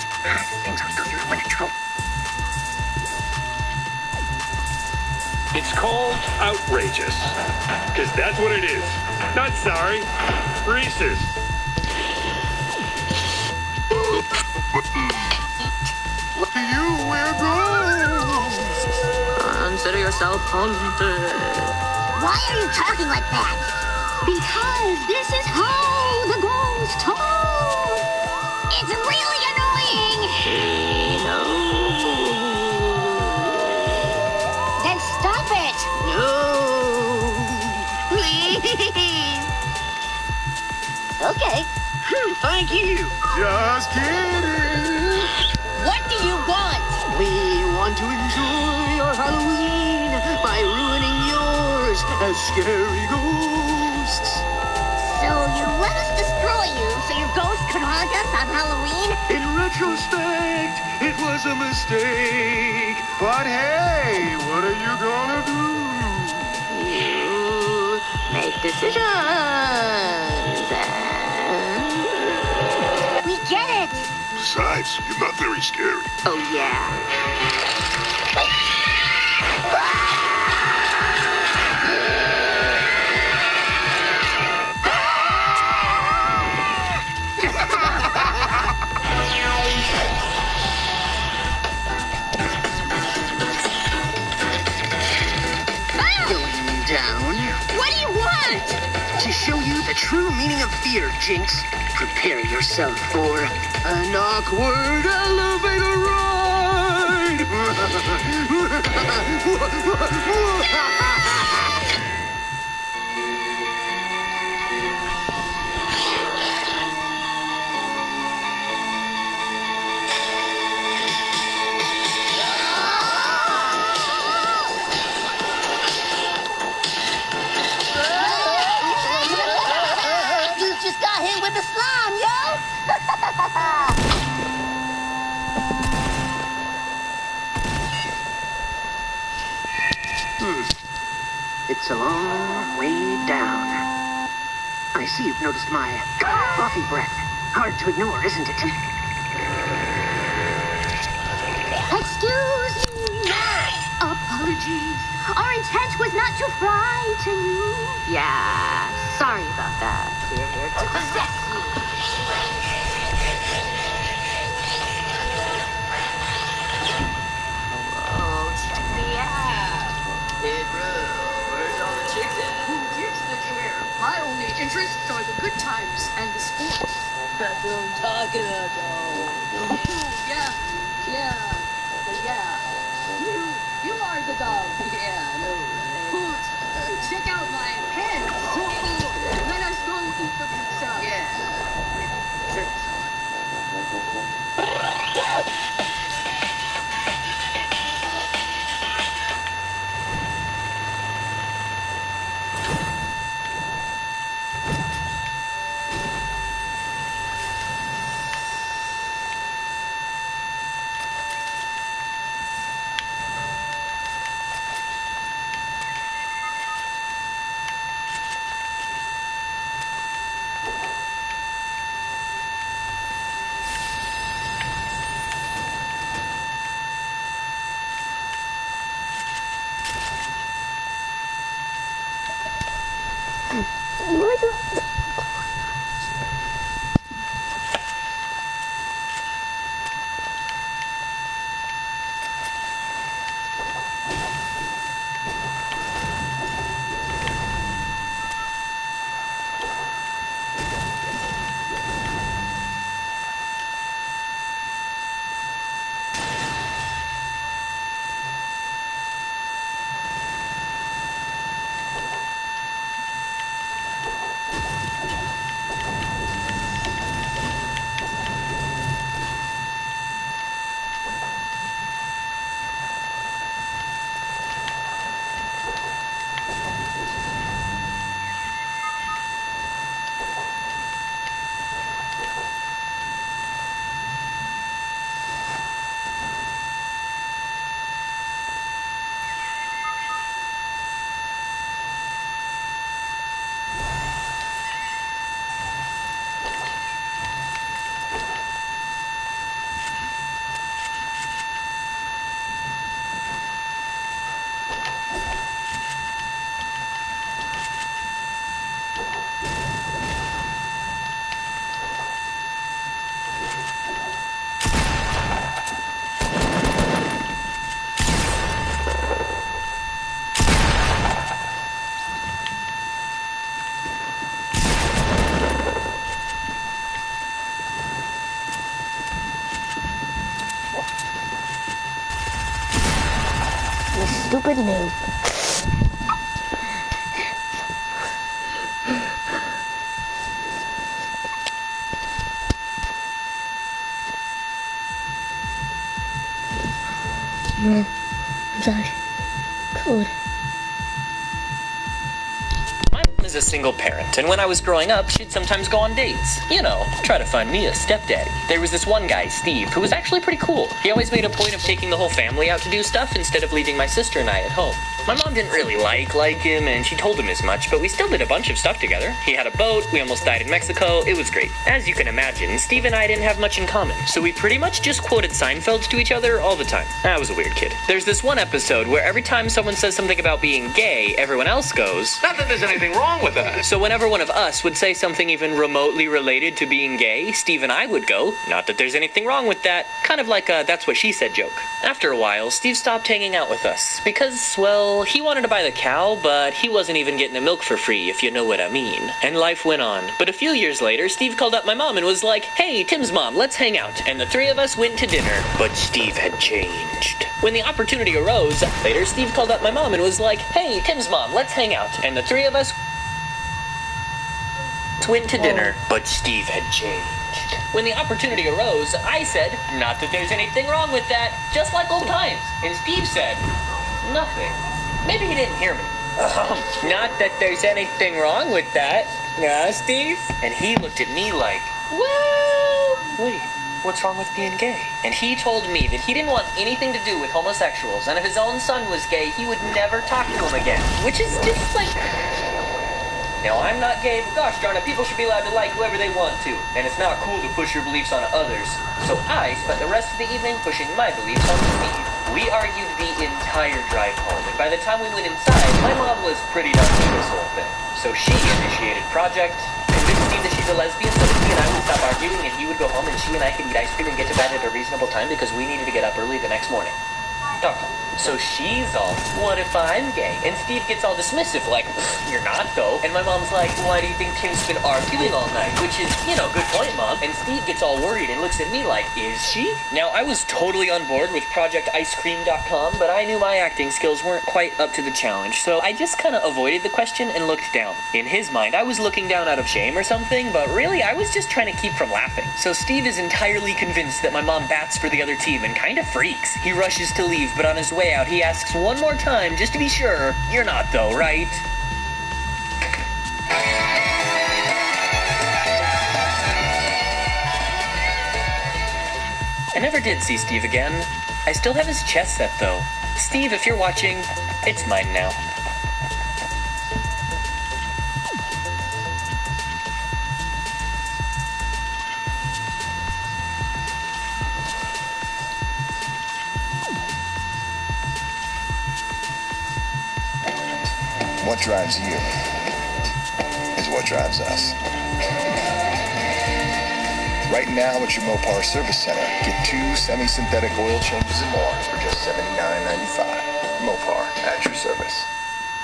Things I'll go through to win a trophy. It's called outrageous. Because that's what it is. Not sorry. Reese's. What do you wear gold? Consider yourself haunted. Why are you talking like that? Because this is how the ghost talk. It's really annoying. Then stop it. No. Please. Okay. Thank you. Just kidding. What do you want? We want to enjoy your Halloween by ruining yours as scary ghosts. So you let us destroy you so your ghost could haunt us on Halloween? In retrospect, it was a mistake. But hey, what are you gonna do? You make decisions. We get it. Besides, you're not very scary. Oh, yeah. Going down. What do you want? To show you the true meaning of fear, Jinx, prepare yourself for an awkward elevator ride! You just got hit with the slime, yo! It's a long way down. I see you've noticed my coffee breath. Hard to ignore, isn't it? Excuse me. Apologies. Our intent was not to frighten you. Yeah, sorry about that. We're here to possess you. Whoa, check me out. Hey, bro, where's all the chicks at? Who gives the care? My only interests are the good times and the sports. That's what I'm talking about, though. Yeah. You are the dog. Yeah, I know, right? Check out my pants. Let us go eat the pizza. Yeah. Check this Stupid noob. No, I'm sorry. Code. My mom is a single parent, and when I was growing up, she'd sometimes go on dates. You know, try to find me a stepdaddy. There was this one guy, Steve, who was actually pretty cool. He always made a point of taking the whole family out to do stuff instead of leaving my sister and I at home. My mom didn't really like him, and she told him as much, but we still did a bunch of stuff together. He had a boat, we almost died in Mexico, it was great. As you can imagine, Steve and I didn't have much in common, so we pretty much just quoted Seinfeld to each other all the time. I was a weird kid. There's this one episode where every time someone says something about being gay, everyone else goes, "Not that there's anything wrong with that." So whenever one of us would say something even remotely related to being gay, Steve and I would go, "Not that there's anything wrong with that." Kind of like a "that's what she said" joke. After a while, Steve stopped hanging out with us because, well, he wanted to buy the cow, but he wasn't even getting the milk for free, if you know what I mean. And life went on. But a few years later, Steve called up my mom and was like, "Hey, Tim's mom, let's hang out." And the three of us went to dinner. But Steve had changed. When the opportunity arose, later Steve called up my mom and was like, "Hey, Tim's mom, let's hang out." And the three of us went to dinner. But Steve had changed. When the opportunity arose, I said, "Not that there's anything wrong with that, just like old times." And Steve said, "Nothing." Maybe he didn't hear me. Not that there's anything wrong with that, Yeah, Steve? And he looked at me like, well, wait, what's wrong with being gay? And he told me that he didn't want anything to do with homosexuals, and if his own son was gay, he would never talk to him again. Which is just like... Now, I'm not gay, but gosh darn it, people should be allowed to like whoever they want to. And it's not cool to push your beliefs on others. So I spent the rest of the evening pushing my beliefs on Steve. We argued the entire drive home, and by the time we went inside, my mom was pretty done with this whole thing. So she initiated Project, convinced Steve that she's a lesbian so that he and I would stop arguing and he would go home and she and I could eat ice cream and get to bed at a reasonable time because we needed to get up early the next morning. So she's all, what if I'm gay? And Steve gets all dismissive, like, you're not though. And my mom's like, why do you think Tim's been arguing all night? Which is, you know, good point, Mom. And Steve gets all worried and looks at me like, is she? Now, I was totally on board with ProjectIceCream.com, but I knew my acting skills weren't quite up to the challenge, so I just kind of avoided the question and looked down. In his mind, I was looking down out of shame or something, but really, I was just trying to keep from laughing. So Steve is entirely convinced that my mom bats for the other team and kind of freaks. He rushes to leave, but on his way out, he asks one more time just to be sure. You're not though, right? I never did see Steve again. I still have his chess set though. Steve, if you're watching, it's mine now. What drives you is what drives us. Right now at your Mopar Service Center, get 2 semi-synthetic oil changes and more for just $79.95. Mopar, at your service.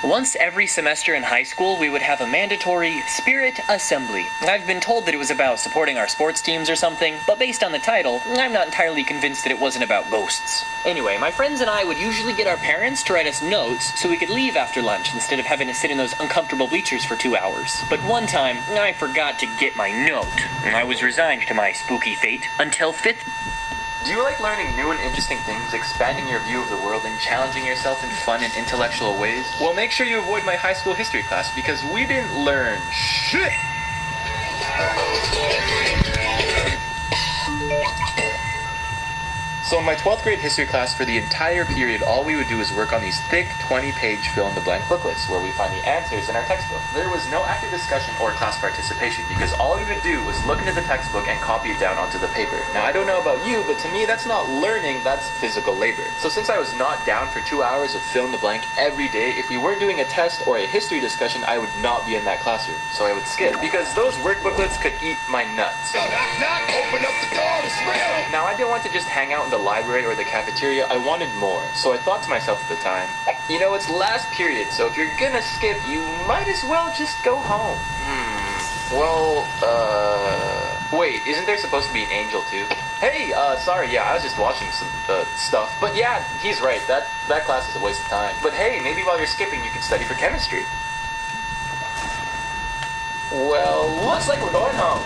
Once every semester in high school, we would have a mandatory spirit assembly. I've been told that it was about supporting our sports teams or something, but based on the title, I'm not entirely convinced that it wasn't about ghosts. Anyway, my friends and I would usually get our parents to write us notes so we could leave after lunch instead of having to sit in those uncomfortable bleachers for 2 hours. But one time, I forgot to get my note, and I was resigned to my spooky fate until 5th. Do you like learning new and interesting things, expanding your view of the world, and challenging yourself in fun and intellectual ways? Well, make sure you avoid my high school history class, because we didn't learn shit! So in my 12th grade history class, for the entire period, all we would do is work on these thick 20-page fill-in-the-blank booklets where we find the answers in our textbook. There was no active discussion or class participation because all we would do was look into the textbook and copy it down onto the paper. Now, I don't know about you, but to me, that's not learning, that's physical labor. So since I was not down for 2 hours of fill-in-the-blank every day, if we weren't doing a test or a history discussion, I would not be in that classroom. So I would skip because those work booklets could eat my nuts. Knock, knock, open up the door, it's real! Now, I didn't want to just hang out in the library or the cafeteria. I wanted more. So I thought to myself at the time, you know, it's last period, so if you're gonna skip, you might as well just go home. Wait, isn't there supposed to be an angel too? Hey, sorry, yeah, I was just watching some, stuff. But yeah, he's right, that class is a waste of time. But hey, maybe while you're skipping, you can study for chemistry. Well, looks like we're going home.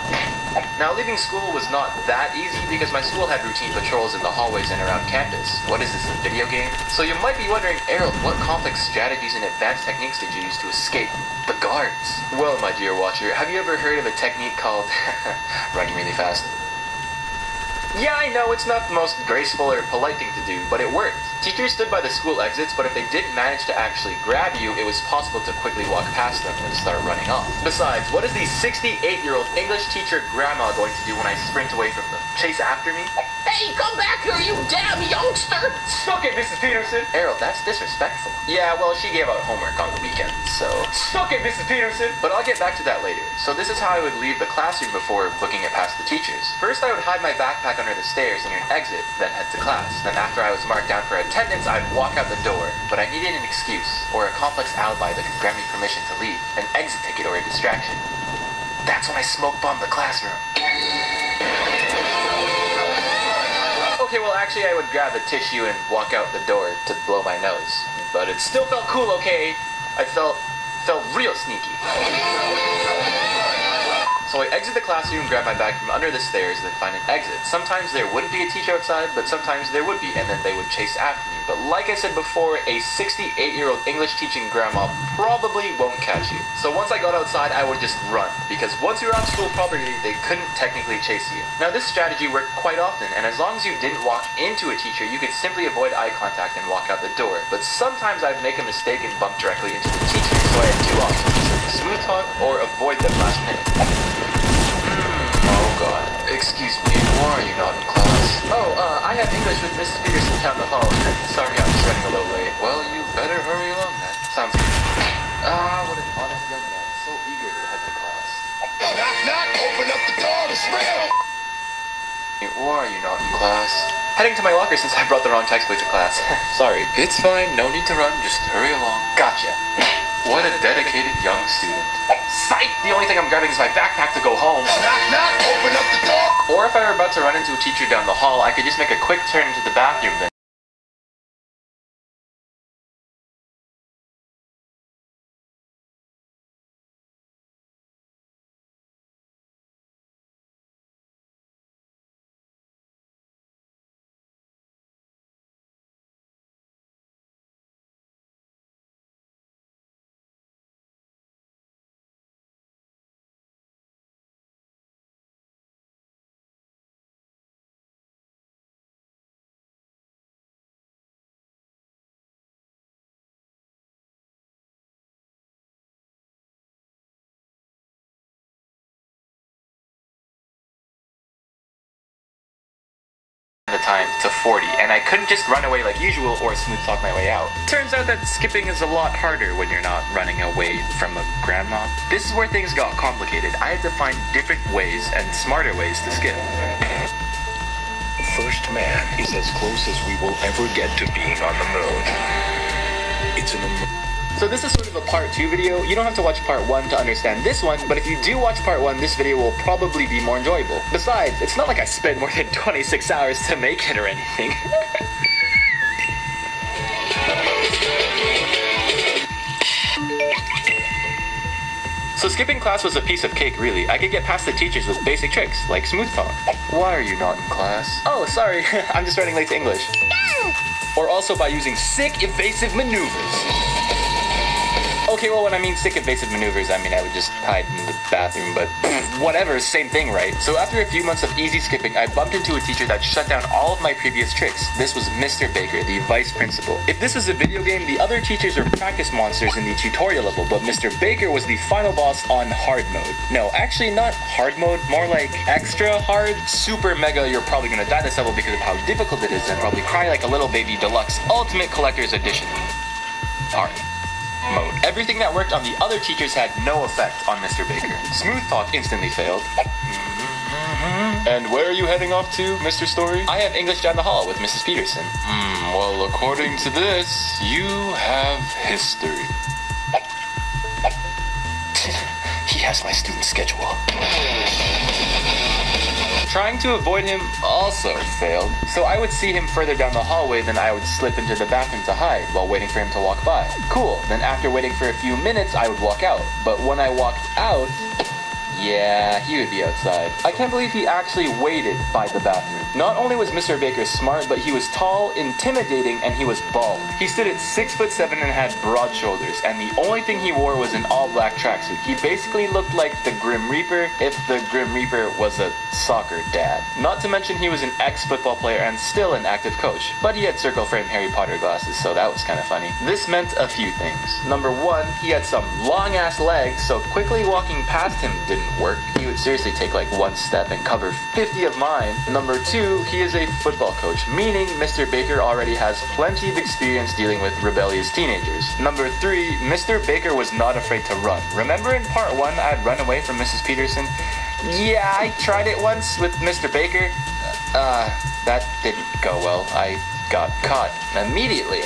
Now, leaving school was not that easy because my school had routine patrols in the hallways and around campus. What is this, a video game? So you might be wondering, Errol, what complex strategies and advanced techniques did you use to escape the guards? Well, my dear watcher, have you ever heard of a technique called running really fast? Yeah, I know, it's not the most graceful or polite thing to do, but it worked. Teachers stood by the school exits, but if they didn't manage to actually grab you, it was possible to quickly walk past them and start running off. Besides, what is the 68-year-old English teacher grandma going to do when I sprint away from them? Chase after me? Hey, come back here, you damn youngster! Suck it, Mrs. Peterson! Errol, that's disrespectful. Yeah, well, she gave out homework on the weekend, so... Suck it, Mrs. Peterson! But I'll get back to that later. So this is how I would leave the classroom before booking it past the teachers. First, I would hide my backpack under the stairs near an exit, then head to class. Then after I was marked down for attendance, I'd walk out the door. But I needed an excuse, or a complex alibi that could grant me permission to leave. An exit ticket or a distraction. That's when I smoke bombed the classroom. Okay, well, actually, I would grab a tissue and walk out the door to blow my nose. But it still felt cool, okay? I felt real sneaky. So So I exit the classroom, grab my bag from under the stairs, then find an exit. Sometimes there wouldn't be a teacher outside, but sometimes there would be, and then they would chase after me. But like I said before, a 68-year-old English teaching grandma probably won't catch you. So once I got outside, I would just run, because once you're on school property, they couldn't technically chase you. Now this strategy worked quite often, and as long as you didn't walk into a teacher, you could simply avoid eye contact and walk out the door. But sometimes I'd make a mistake and bump directly into the teacher, so I had two options: smooth talk or avoid them last minute. Oh god. Excuse me, why are you not in class? Oh, I have English with Mrs. Peterson down the hall. Sorry, I'm just running a little late. Well, you better hurry along then. Sounds good. What an honest young man, so eager to head to class. Knock, knock, open up the door, it's real! Why are you not in class? Heading to my locker since I brought the wrong textbook to class. Sorry. It's fine, no need to run, just hurry along. Gotcha. What a dedicated young student. Psych! The only thing I'm grabbing is my backpack to go home. Knock, knock, open up the door! Or if I were about to run into a teacher down the hall, I could just make a quick turn into the bathroom then. The time to 40, and I couldn't just run away like usual or smooth talk my way out. Turns out that skipping is a lot harder when you're not running away from a grandma. This is where things got complicated. I had to find different ways and smarter ways to skip. First man is as close as we will ever get to being on the moon. It's an So this is sort of a part 2 video. You don't have to watch part 1 to understand this one, but if you do watch part 1, this video will probably be more enjoyable. Besides, it's not like I spent more than 26 hours to make it or anything. So skipping class was a piece of cake, really. I could get past the teachers with basic tricks, like smooth talk. Why are you not in class? Oh, sorry, I'm just running late to English. Or also by using sick evasive maneuvers. Okay, well, when I mean sick evasive maneuvers, I mean I would just hide in the bathroom, but whatever, same thing, right? So after a few months of easy skipping, I bumped into a teacher that shut down all of my previous tricks. This was Mr. Baker, the vice principal. If this was a video game, the other teachers were practice monsters in the tutorial level, but Mr. Baker was the final boss on hard mode. No, actually not hard mode, more like extra hard. Super mega, you're probably gonna die this level because of how difficult it is and probably cry like a little baby deluxe ultimate collector's edition. Hard mode. Everything that worked on the other teachers had no effect on Mr. Baker. Smooth talk instantly failed. And where are you heading off to, Mr. Story? I have English down the hall with Mrs. Peterson. Well, according to this, you have history. He has my student schedule. Trying to avoid him also failed, so I would see him further down the hallway, then I would slip into the bathroom to hide while waiting for him to walk by. Cool, then after waiting for a few minutes, I would walk out. But when I walked out, yeah, he would be outside. I can't believe he actually waited by the bathroom. Not only was Mr. Baker smart, but he was tall, intimidating, and he was bald. He stood at 6'7" and had broad shoulders, and the only thing he wore was an all-black tracksuit. He basically looked like the Grim Reaper if the Grim Reaper was a soccer dad. Not to mention he was an ex-football player and still an active coach, but he had circle-frame Harry Potter glasses, so that was kind of funny. This meant a few things. Number one, he had some long-ass legs, so quickly walking past him didn't work. He would seriously take like one step and cover 50 of mine. Number two, he is a football coach, meaning Mr. Baker already has plenty of experience dealing with rebellious teenagers. Number three, Mr. Baker was not afraid to run. Remember in part one, I'd run away from Mrs. Peterson? Yeah, I tried it once with Mr. Baker. That didn't go well. I got caught immediately.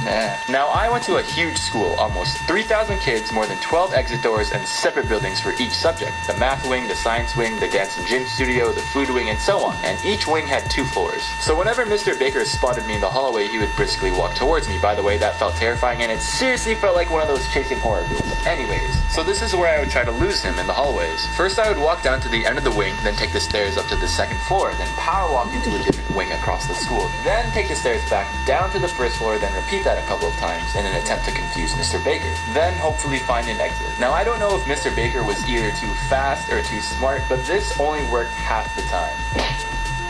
Nah. Now, I went to a huge school, almost 3,000 kids, more than 12 exit doors, and separate buildings for each subject. The math wing, the science wing, the dance and gym studio, the food wing, and so on. And each wing had 2 floors. So whenever Mr. Baker spotted me in the hallway, he would briskly walk towards me. By the way, that felt terrifying, and it seriously felt like one of those chasing horror movies. Anyways, so this is where I would try to lose him in the hallways. First, I would walk down to the end of the wing, then take the stairs up to the 2nd floor, then power walk into a different wing across the school, then take the stairs back down to the 1st floor, then repeat that a couple of times in an attempt to confuse Mr. Baker, then hopefully find an exit. Now, I don't know if Mr. Baker was either too fast or too smart, but this only worked half the time.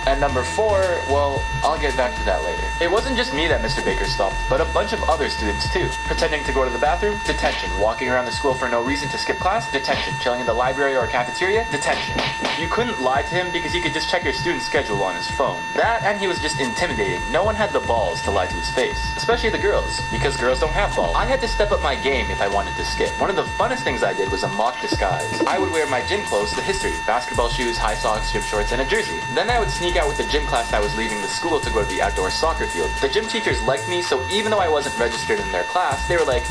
And number 4, well, I'll get back to that later. It wasn't just me that Mr. Baker stopped, but a bunch of other students too. Pretending to go to the bathroom, detention. Walking around the school for no reason to skip class, detention. Chilling in the library or cafeteria, detention. You couldn't lie to him because he could just check your student schedule on his phone. That, and he was just intimidating. No one had the balls to lie to his face. Especially the girls, because girls don't have balls. I had to step up my game if I wanted to skip. One of the funnest things I did was a mock disguise. I would wear my gym clothes to history. Basketball shoes, high socks, gym shorts, and a jersey. Then I would sneak out with the gym class that was leaving the school to go to the outdoor soccer field. The gym teachers liked me, so even though I wasn't registered in their class, they were like,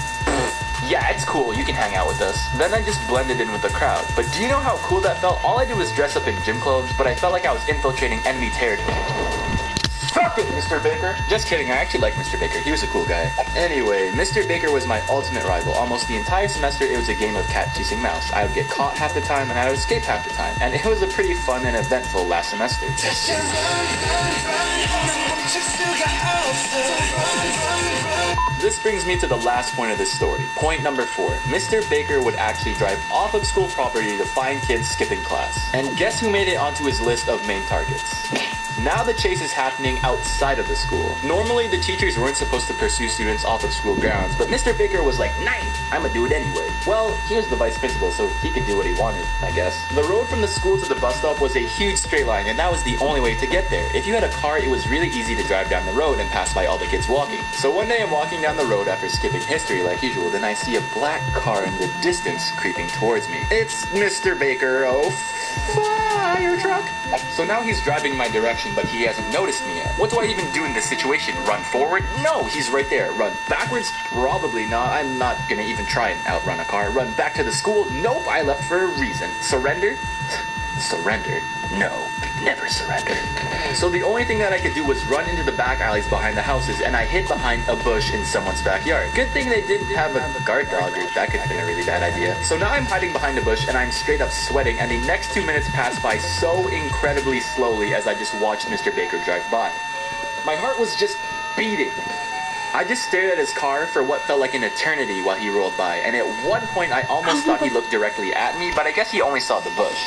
yeah, it's cool, you can hang out with us. Then I just blended in with the crowd. But do you know how cool that felt? All I did was dress up in gym clothes, but I felt like I was infiltrating enemy territory. Stop it, Mr. Baker. Just kidding, I actually like Mr. Baker. He was a cool guy. Anyway, Mr. Baker was my ultimate rival. Almost the entire semester, it was a game of cat chasing mouse. I would get caught half the time, and I would escape half the time. And it was a pretty fun and eventful last semester. This brings me to the last point of this story. Point number 4. Mr. Baker would actually drive off of school property to find kids skipping class. And guess who made it onto his list of main targets? Now the chase is happening outside of the school. Normally, the teachers weren't supposed to pursue students off of school grounds, but Mr. Baker was like, "Nice, I'ma do it anyway." Well, he was the vice principal, so he could do what he wanted, I guess. The road from the school to the bus stop was a huge straight line, and that was the only way to get there. If you had a car, it was really easy to drive down the road and pass by all the kids walking. So one day I'm walking down the road after skipping history like usual, then I see a black car in the distance creeping towards me. It's Mr. Baker, oh fire truck. So now he's driving my direction, but he hasn't noticed me yet. What do I even do in this situation? Run forward? No, he's right there. Run backwards? Probably not. I'm not gonna even try and outrun a car. Run back to the school? Nope, I left for a reason. Surrender? Surrender? No, never surrender. So the only thing that I could do was run into the back alleys behind the houses, and I hid behind a bush in someone's backyard. Good thing they didn't have a guard dog, or that could have been a really bad idea. So now I'm hiding behind a bush, and I'm straight up sweating, and the next 2 minutes pass by so incredibly slowly as I just watched Mr. Baker drive by. My heart was just beating. I just stared at his car for what felt like an eternity while he rolled by, and at one point I almost thought he looked directly at me, but I guess he only saw the bush.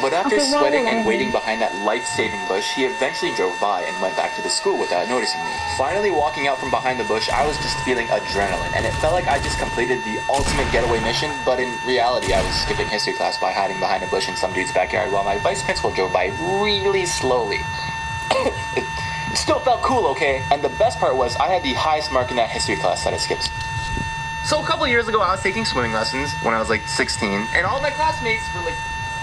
But after sweating and waiting behind that life-saving bush, he eventually drove by and went back to the school without noticing me. Finally walking out from behind the bush, I was just feeling adrenaline, and it felt like I just completed the ultimate getaway mission, but in reality I was skipping history class by hiding behind a bush in some dude's backyard while my vice principal drove by really slowly. It still felt cool, okay? And the best part was I had the highest mark in that history class that I skipped. So a couple years ago, I was taking swimming lessons when I was like 16, and all my classmates were like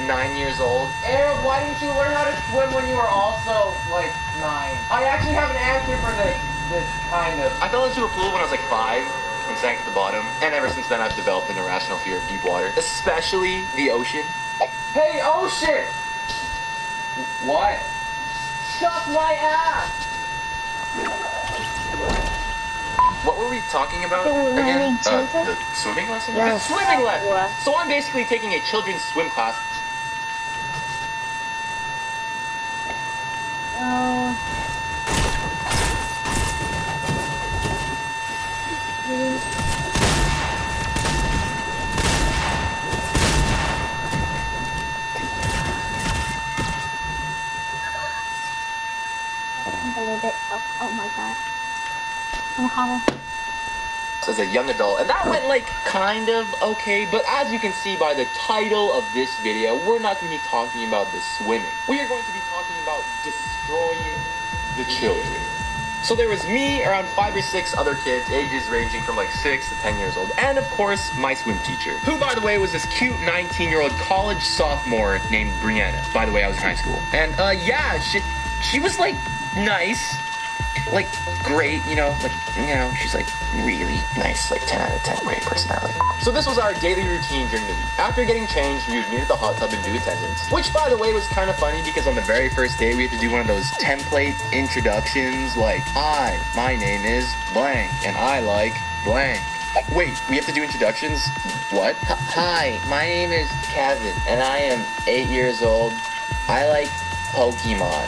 9 years old. Aaron, why didn't you learn how to swim when you were also, like, 9? I actually have an answer for this kind of. I fell into a pool when I was like 5 and sank at the bottom. And ever since then, I've developed an irrational fear of deep water, especially the ocean. Hey, ocean! What? Suck my ass! What were we talking about again? The swimming lesson? Yes. The swimming lesson! So I'm basically taking a children's swim class. Oh my god. I'm hollow. As a young adult, and that went like kind of okay, but as you can see by the title of this video, we're not going to be talking about the swimming. We are going to be talking about destroying the children. So there was me, around 5 or 6 other kids, ages ranging from like 6 to 10 years old, and of course my swim teacher, who by the way was this cute 19-year-old college sophomore named Brianna. By the way, I was in high school, and yeah, she was like nice. like great, you know, she's like really nice, like 10 out of 10, great personality. So this was our daily routine during the week. After getting changed, we would meet at the hot tub and do attendance, which by the way was kind of funny because on the very first day we had to do one of those template introductions like, hi, my name is blank and I like blank. Wait, we have to do introductions? What? Hi, my name is Kevin and I am 8 years old. I like Pokemon.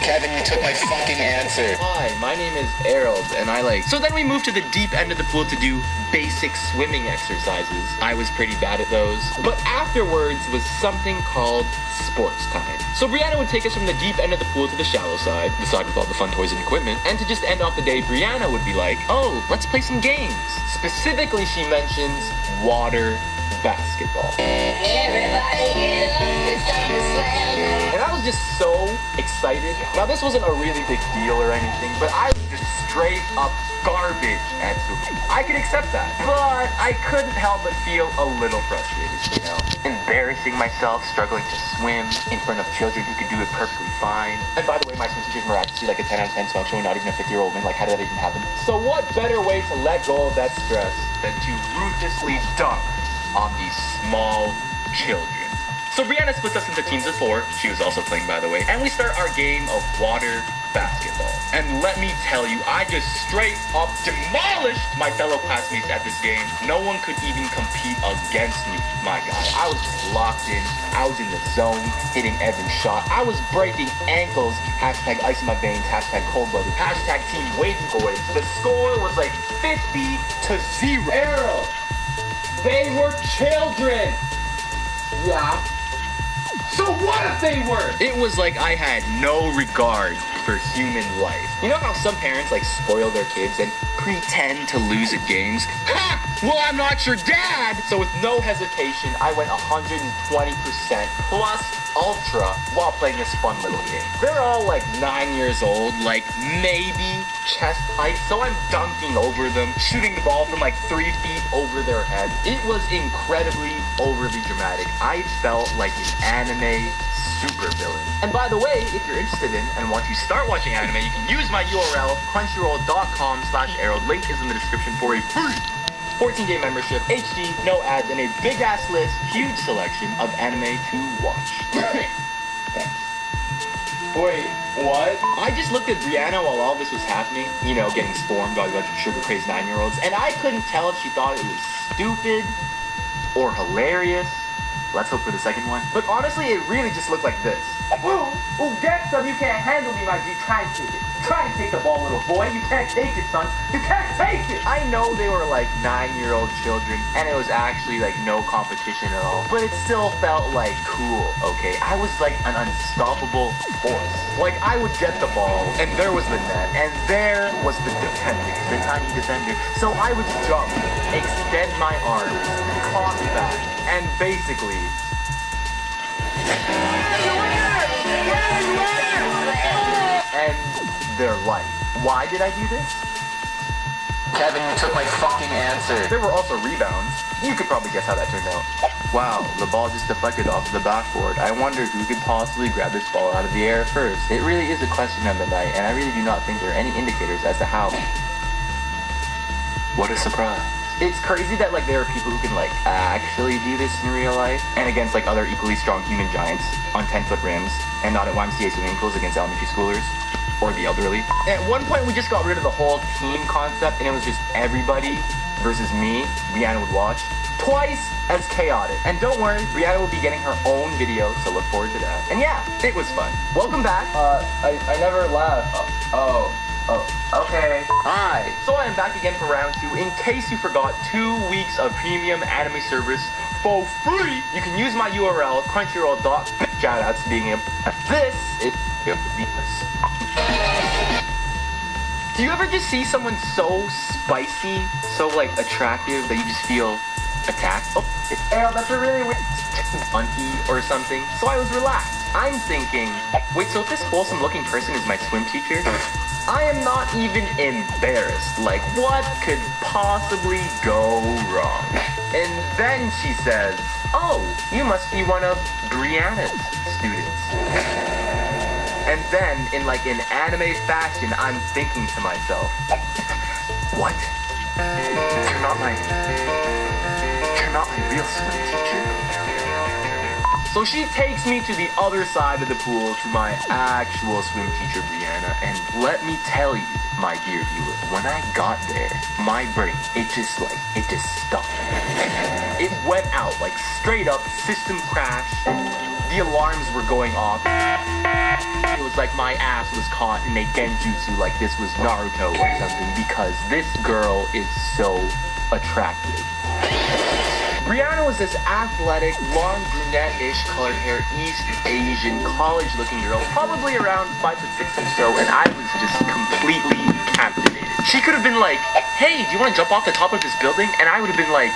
Kevin, you took my fucking answer. Hi, my name is Harold, and I like... So then we moved to the deep end of the pool to do basic swimming exercises. I was pretty bad at those. But afterwards was something called sports time. So Brianna would take us from the deep end of the pool to the shallow side, the side with all the fun toys and equipment, and to just end off the day, Brianna would be like, oh, let's play some games. Specifically, she mentions water basketball. Everybody get up, it's time to slam. And I was just so excited. Now this wasn't a really big deal or anything, but I was just straight up garbage at swimming. I could accept that, but I couldn't help but feel a little frustrated, you know. Embarrassing myself, struggling to swim in front of children who could do it perfectly fine. And by the way, my swim teacher's miraculously like a 10 out of 10 smoke show, not even a 50-year-old man. Like, how did that even happen? So what better way to let go of that stress than to ruthlessly dunk on these small children. So Brianna splits us into teams of 4. She was also playing, by the way. And we start our game of water basketball. And let me tell you, I just straight up demolished my fellow classmates at this game. No one could even compete against me, my guy. I was just locked in. I was in the zone, hitting every shot. I was breaking ankles. Hashtag ice in my veins. Hashtag cold-blooded. Hashtag team wavy boys. The score was like 50-0. Arrow. They were children! Yeah. So what if they were? It was like I had no regard for human life. You know how some parents like spoil their kids and pretend to lose at games? Ha! Well, I'm not your dad! So with no hesitation, I went 120% plus ultra while playing this fun little game. They're all like 9 years old, like maybe chest height, so I'm dunking over them, shooting the ball from like 3 feet over their head. It was incredibly overly dramatic. I felt like an anime supervillain. And by the way, if you're interested in and want to start watching anime, you can use my URL, crunchyroll.com/arrow. Link is in the description for a free 14-day membership, HD, no ads, and a big-ass list, huge selection of anime to watch. Wait, what? I just looked at Brianna while all this was happening, you know, getting swarmed by a bunch of sugar-crazed 9-year-olds, and I couldn't tell if she thought it was stupid or hilarious. Let's hope for the second one. But honestly, it really just looked like this. Ooh, get some, you can't handle me, my G. Try and take it. Try and take the ball, little boy. You can't take it, son. You can't take it! I know they were like 9-year-old children, and it was actually like no competition at all, but it still felt like cool, okay? I was like an unstoppable force. Like, I would get the ball, and there was the net, and there was the defender, the tiny defender. So I would jump, extend my arms, cock back, and basically... end their life. Why did I do this? Kevin, you took my fucking answer. There were also rebounds. You could probably guess how that turned out. Wow, the ball just deflected off the backboard. I wonder who could possibly grab this ball out of the air first. It really is a question of the night, and I really do not think there are any indicators as to how. What a surprise. It's crazy that like there are people who can like actually do this in real life and against like other equally strong human giants on 10-foot rims and not at YMCA swimming pools against elementary schoolers or the elderly. At one point we just got rid of the whole team concept and it was just everybody versus me. Brianna would watch. Twice as chaotic. And don't worry, Brianna will be getting her own video, so look forward to that. And yeah, it was fun. Welcome back. I never laughed. Okay. Hi. So I am back again for round 2. In case you forgot, 2 weeks of premium anime service for free. You can use my URL, crunchyroll. Shoutouts being able. This is this. Do you ever just see someone so spicy, so like attractive that you just feel attacked? Oh, it's Arrow, that's a really weird auntie or something. So I was relaxed. I'm thinking, wait, so if this wholesome looking person is my swim teacher? I am not even embarrassed. Like, what could possibly go wrong? And then she says, oh, you must be one of Brianna's students. And then, in like an anime fashion, I'm thinking to myself, what? You're not my real swim teacher? So she takes me to the other side of the pool to my actual swim teacher, Brianna, and let me tell you, my dear viewer, when I got there, my brain, it just stopped. It went out, like straight up, system crash, the alarms were going off. It was like my ass was caught in a genjutsu like this was Naruto or something, because this girl is so attractive. Brianna was this athletic, long brunette-ish colored hair, East Asian, college-looking girl, probably around 5'6" or so, and I was just completely captivated. She could have been like, hey, do you want to jump off the top of this building? And I would have been like,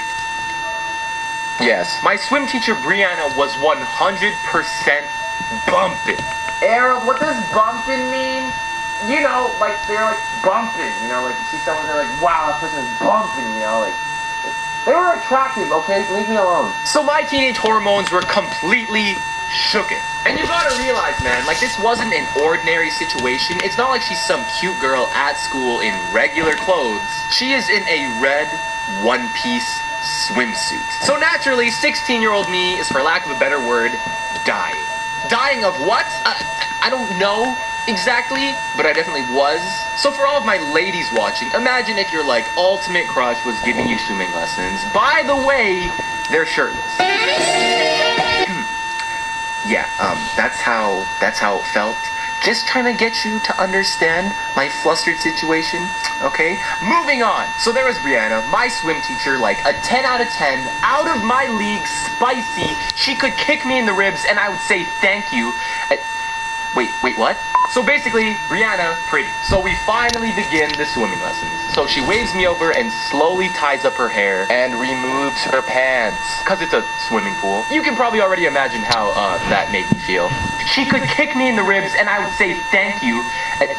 yes. My swim teacher, Brianna, was 100% bumping. Arab, what does bumping mean? You know, like, they're like bumping, you know, like you see someone, they're like, wow, that person is bumping, you know, like, they were attractive, okay? Leave me alone. So my teenage hormones were completely shooken. And you gotta realize, man, like, this wasn't an ordinary situation. It's not like she's some cute girl at school in regular clothes. She is in a red one-piece swimsuit. So naturally, 16-year-old me is, for lack of a better word, dying. Dying of what? I don't know exactly, but I definitely was. So for all of my ladies watching, imagine if your, like, ultimate crush was giving you swimming lessons. By the way, they're shirtless. Yeah, that's how it felt. Just trying to get you to understand my flustered situation, okay? Moving on. So there was Brianna, my swim teacher, like a 10 out of 10, out of my league, spicy. She could kick me in the ribs and I would say thank you. Wait, what? So basically, Brianna, pretty. So we finally begin the swimming lessons. So she waves me over and slowly ties up her hair and removes her pants. Cause it's a swimming pool. You can probably already imagine how that made me feel. She could kick me in the ribs and I would say thank you.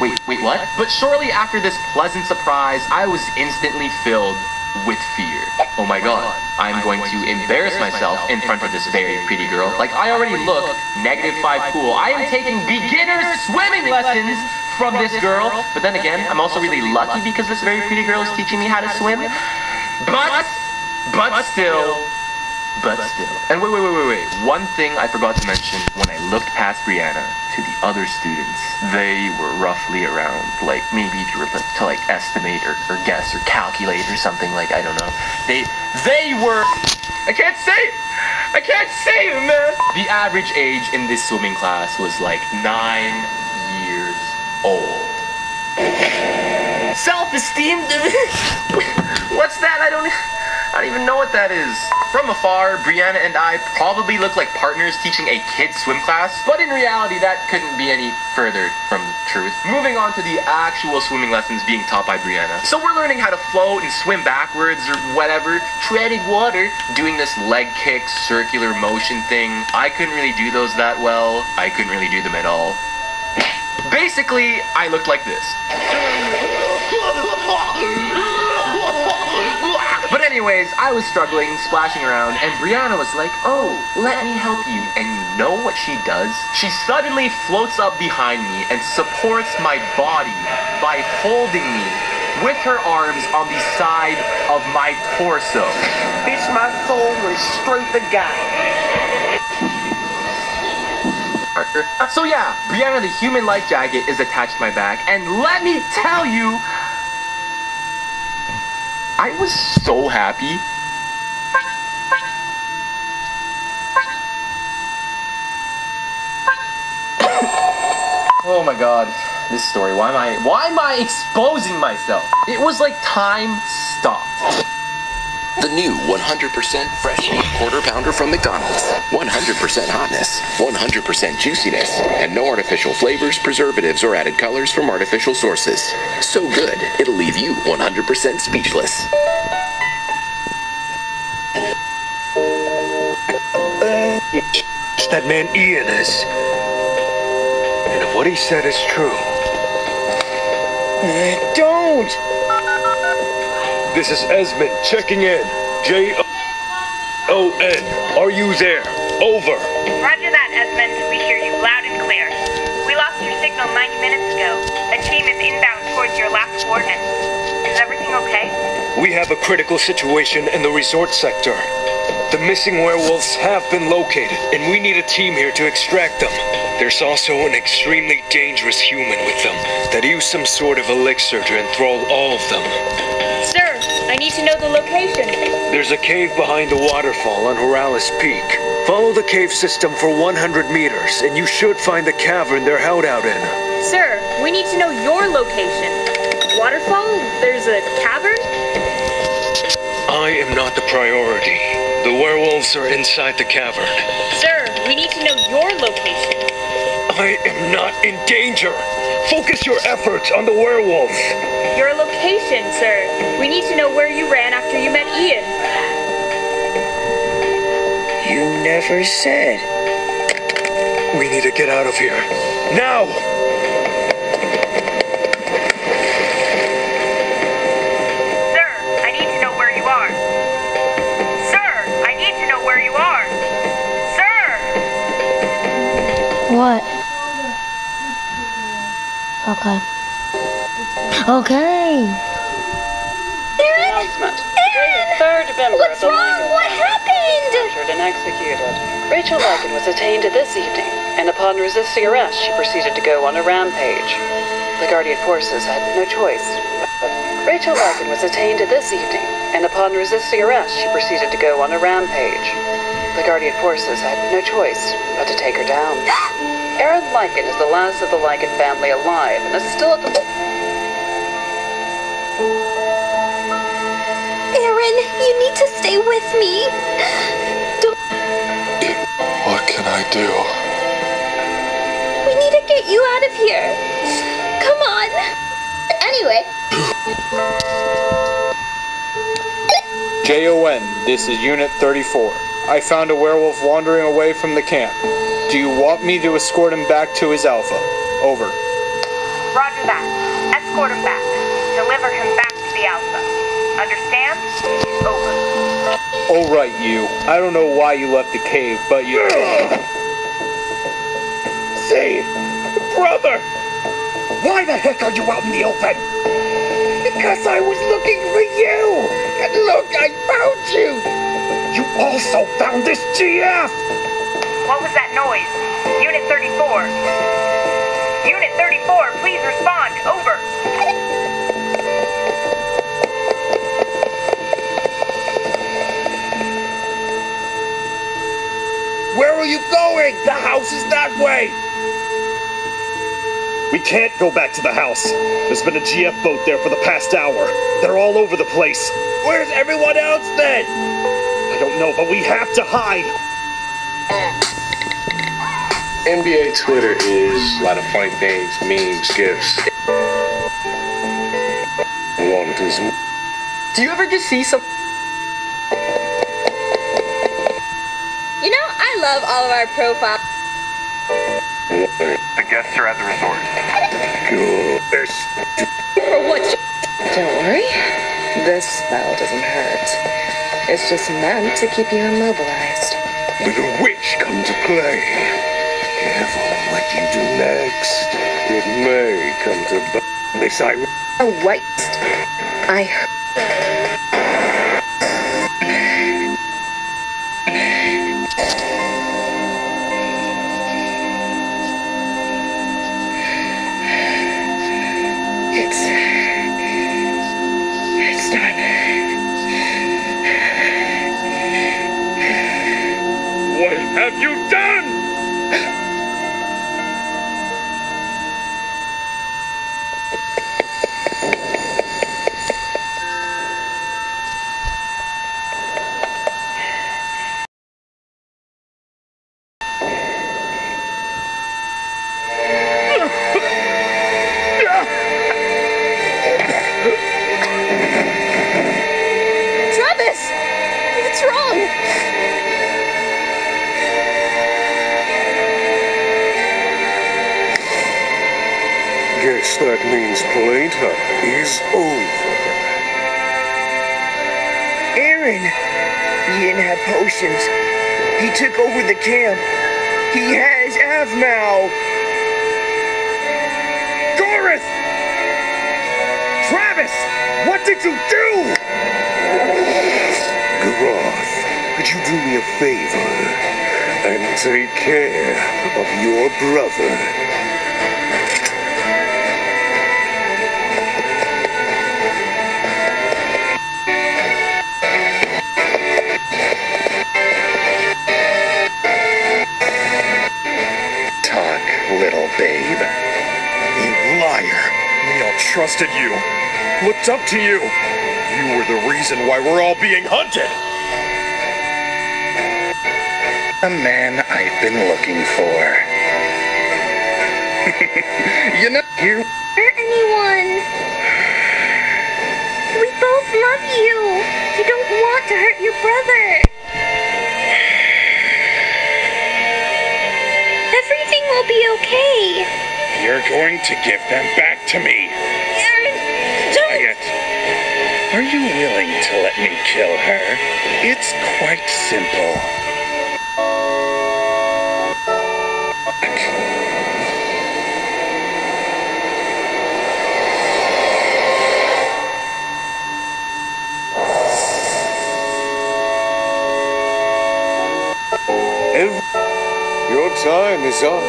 Wait, what? But shortly after this pleasant surprise, I was instantly filled with fear. Oh my god, I'm going to embarrass myself in front of this very pretty girl. Like, I already look -5 cool. I am taking beginner swimming lessons from this girl. But then again, I'm also really lucky because this very pretty girl is teaching me how to swim. But still. And wait. One thing I forgot to mention, when I looked past Brianna to the other students, they were roughly around, like, maybe if you were to, like, estimate or guess or calculate or something, like, I don't know. They were, I can't say it, man. The average age in this swimming class was, like, 9 years old. Self-esteem? What's that? I don't even know what that is. From afar, Brianna and I probably look like partners teaching a kid's swim class, but in reality, that couldn't be any further from the truth. Moving on to the actual swimming lessons being taught by Brianna. So we're learning how to float and swim backwards or whatever, treading water, doing this leg kick, circular motion thing. I couldn't really do those that well. I couldn't really do them at all. Basically, I looked like this. But anyways, I was struggling, splashing around, and Brianna was like, oh, let me help you. And you know what she does? She suddenly floats up behind me and supports my body by holding me with her arms on the side of my torso. Bitch, my soul was straight to God. So yeah, Brianna, the human life jacket is attached to my back, and let me tell you, I was so happy. Oh my god, this story, why am I exposing myself? It was like time stopped. The new 100% fresh meat quarter pounder from McDonald's. 100% hotness, 100% juiciness, and no artificial flavors, preservatives, or added colors from artificial sources. So good, it'll leave you 100% speechless. That man Ian is. And if what he said is true. Don't! This is Esmond checking in. J-O-N. Are you there? Over. Roger that, Esmond. We hear you loud and clear. We lost your signal 90 minutes ago. A team is inbound towards your last coordinates. Is everything okay? We have a critical situation in the resort sector. The missing werewolves have been located, and we need a team here to extract them. There's also an extremely dangerous human with them that used some sort of elixir to enthrall all of them. Sir, I need to know the location. There's a cave behind the waterfall on Horalis Peak. Follow the cave system for 100 meters, and you should find the cavern they're held out in. Sir, we need to know your location. Waterfall? There's a cavern? I am not the priority. The werewolves are inside the cavern. Sir, we need to know your location. I am not in danger. Focus your efforts on the werewolves. Your location, sir. We need to know where you ran after you met Ian. You never said. We need to get out of here. Now! Sir, I need to know where you are. Sir, I need to know where you are. Sir! What? Okay. Okay. Announcement. Today, the third member What's of the wrong? Lycan What family happened? was captured and executed. Rachel Lycan was detained this evening, and upon resisting arrest, she proceeded to go on a rampage. The Guardian forces had no choice. Rachel Lycan was detained this evening, and upon resisting arrest, she proceeded to go on a rampage. The Guardian forces had no choice but to take her down. Aaron Lycan is the last of the Lycan family alive, and is still at the... Aaron, you need to stay with me. Don't... What can I do? We need to get you out of here. Come on. Anyway. JON, this is Unit 34. I found a werewolf wandering away from the camp. Do you want me to escort him back to his alpha? Over. Roger that. Escort him back. Deliver him back to the Alpha. Understand? Over. Alright, you. I don't know why you left the cave, but you... Say, brother! Why the heck are you out in the open? Because I was looking for you! And look, I found you! You also found this GF! What was that noise? Unit 34. Unit 34, please respond. Over. Where are you going? The house is that way! We can't go back to the house. There's been a GF boat there for the past hour. They're all over the place. Where's everyone else then? I don't know, but we have to hide. NBA Twitter is a lot of funny things, memes, gifs. Do you ever just see some... You know, I love all of our profiles. The guests are at the resort. For what? Don't worry. This spell doesn't hurt. It's just meant to keep you immobilized. When a witch comes to play, careful what you do next. It may come to this I... A waste. I heard. It's done. What have you done? Travis! What's wrong? Guess that means playtime is over. Aaron! He didn't have potions. He took over the camp. He has Avmal. Grimace! What did you do? Garoth, could you do me a favor and take care of your brother? Talk, little babe. You liar! We all trusted you, looked up to you. You were the reason why we're all being hunted. A man I've been looking for. You know, you Hurt anyone. We both love you. You don't want to hurt your brother. Everything will be okay. You're going to give them back to me. Quiet. Are you willing to let me kill her? It's quite simple. Your time is up.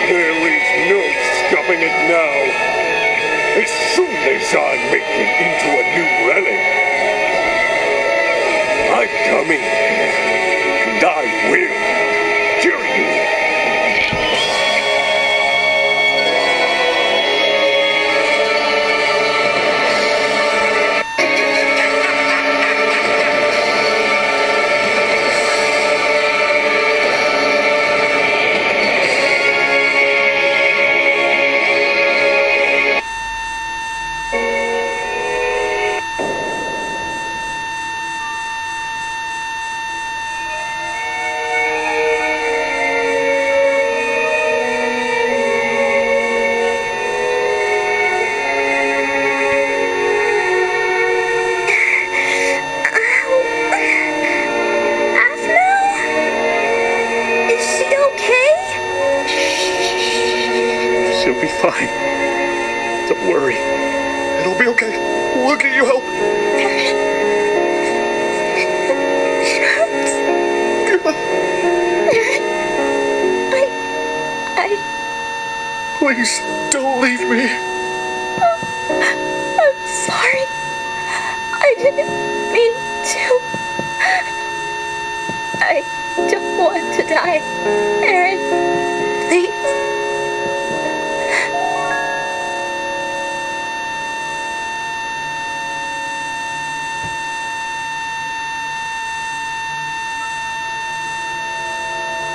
There is no stopping it now. As soon as I make it into a new relic, I'm coming, and I will kill you. She'll be fine. Don't worry. It'll be okay. We'll get you help. Please, don't leave me. I'm sorry. I didn't mean to. I don't want to die. Aaron, please.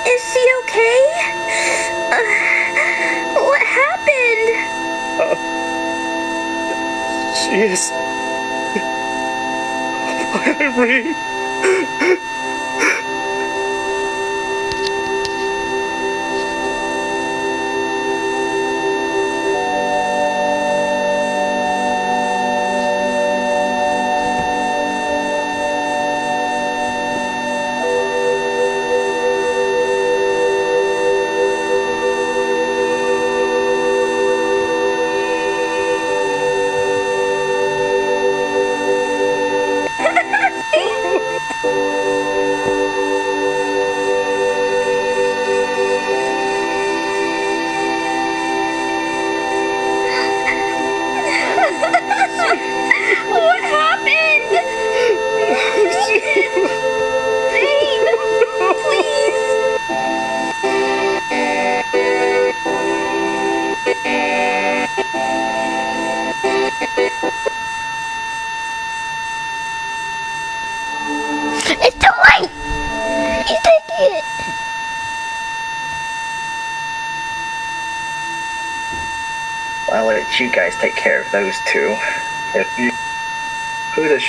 Is she okay? What happened? She is. Irene. I'll let you guys take care of those two. If you... Who the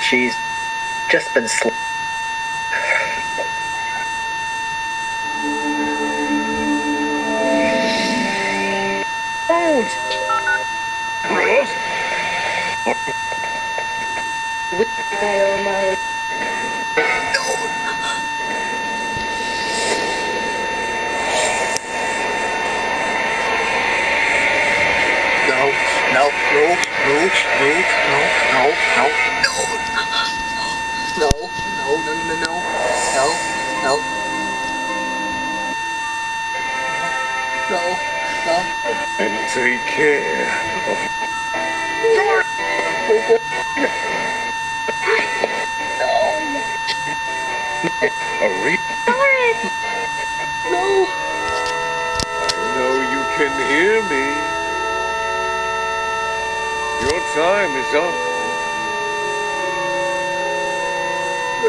she's just been And take care of No. I know you can hear me. Your time is up.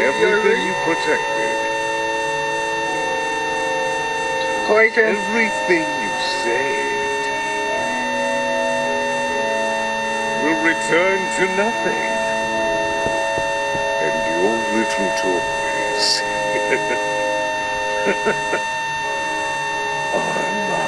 Everything you protected. Everything you saved will return to nothing. And your little toys are mine.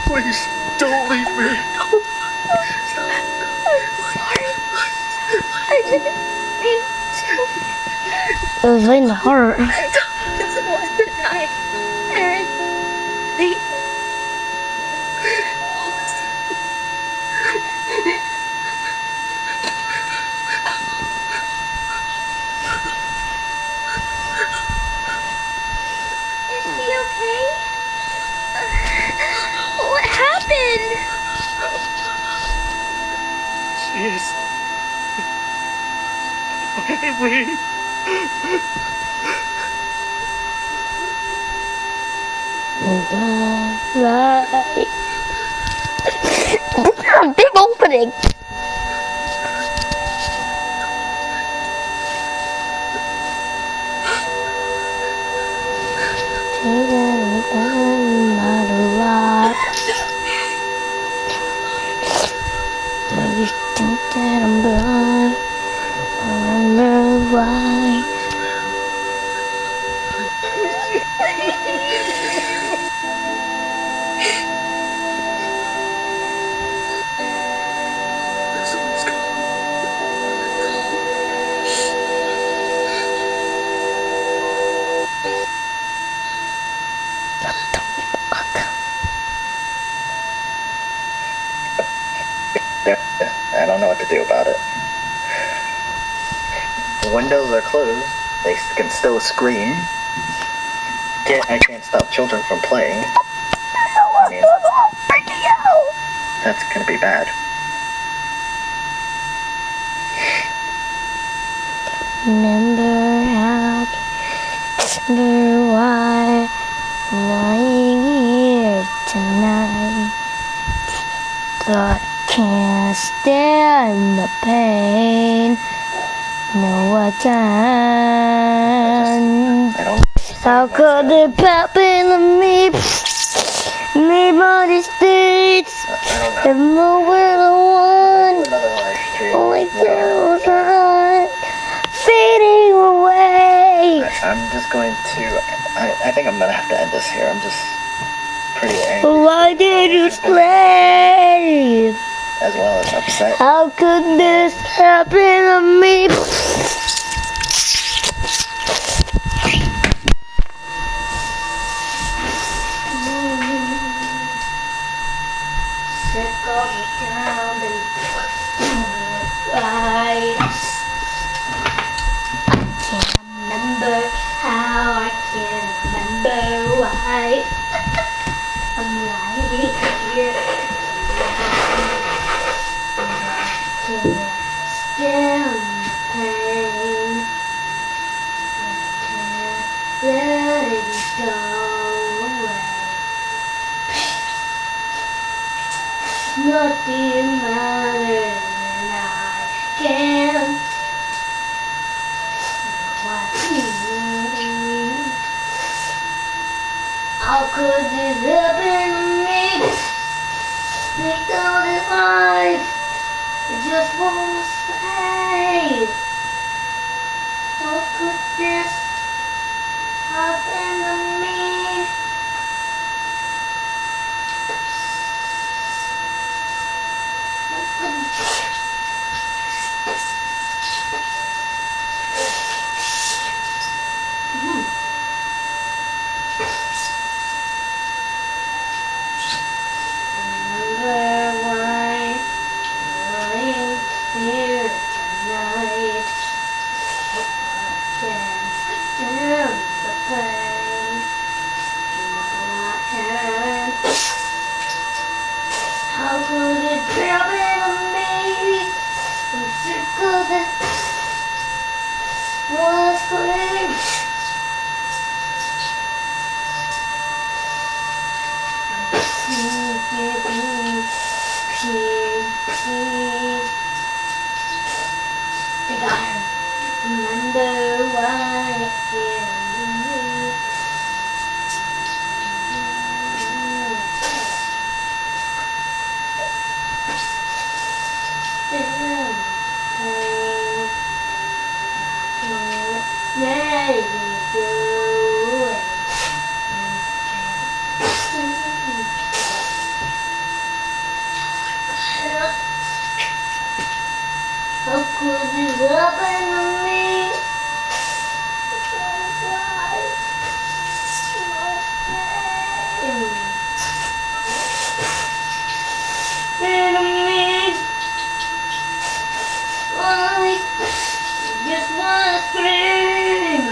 Please, don't leave me. I didn't mean to. It was right in the heart. I just want to die. Aaron, please. Is she okay? What happened? She's... Irene. Right. Big opening. Not a lot. Do you think that I'm blind? I remember why. I don't know what to do about it. The windows are closed. They can still scream. I can't stop children from playing. I mean, that's gonna be bad. Remember how, remember why, lying here tonight. Thought can't stand the pain. No, I can't. How could it happen to me? Nobody states. And nowhere to one. Only girls are fading away. I'm just going to. I think I'm gonna have to end this here. I'm just pretty angry. Why did you stay? As well as upset. How could this happen to me? Sick of the town and lights. I can't remember how, I can't remember why. I'm lying here. I can't stand the pain. I can't let it go away. Nothing matters and I can't know what you mean. How could this happen to me? Think of this life, I just wanna say, how could this happen to me? Remember why I'm here tonight. I can't stand the pain. No, I can't. How could it happen to me? I'm sick of it. Was great. I remember why I can't remember. How could this happen to me? Just wanna scream.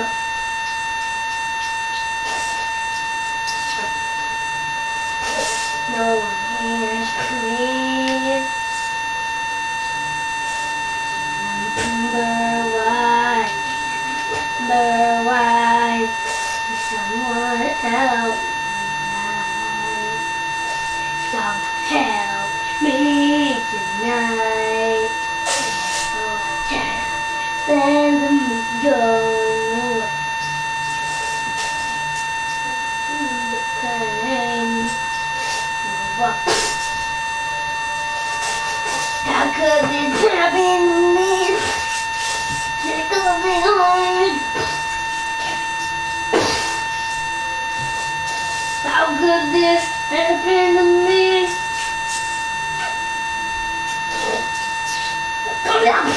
No one hears me. Remember why someone help me tonight. Oh, I can't let them go away. The pain. How could this happen to me? Sick of being hard. How could this happen to me? Come down.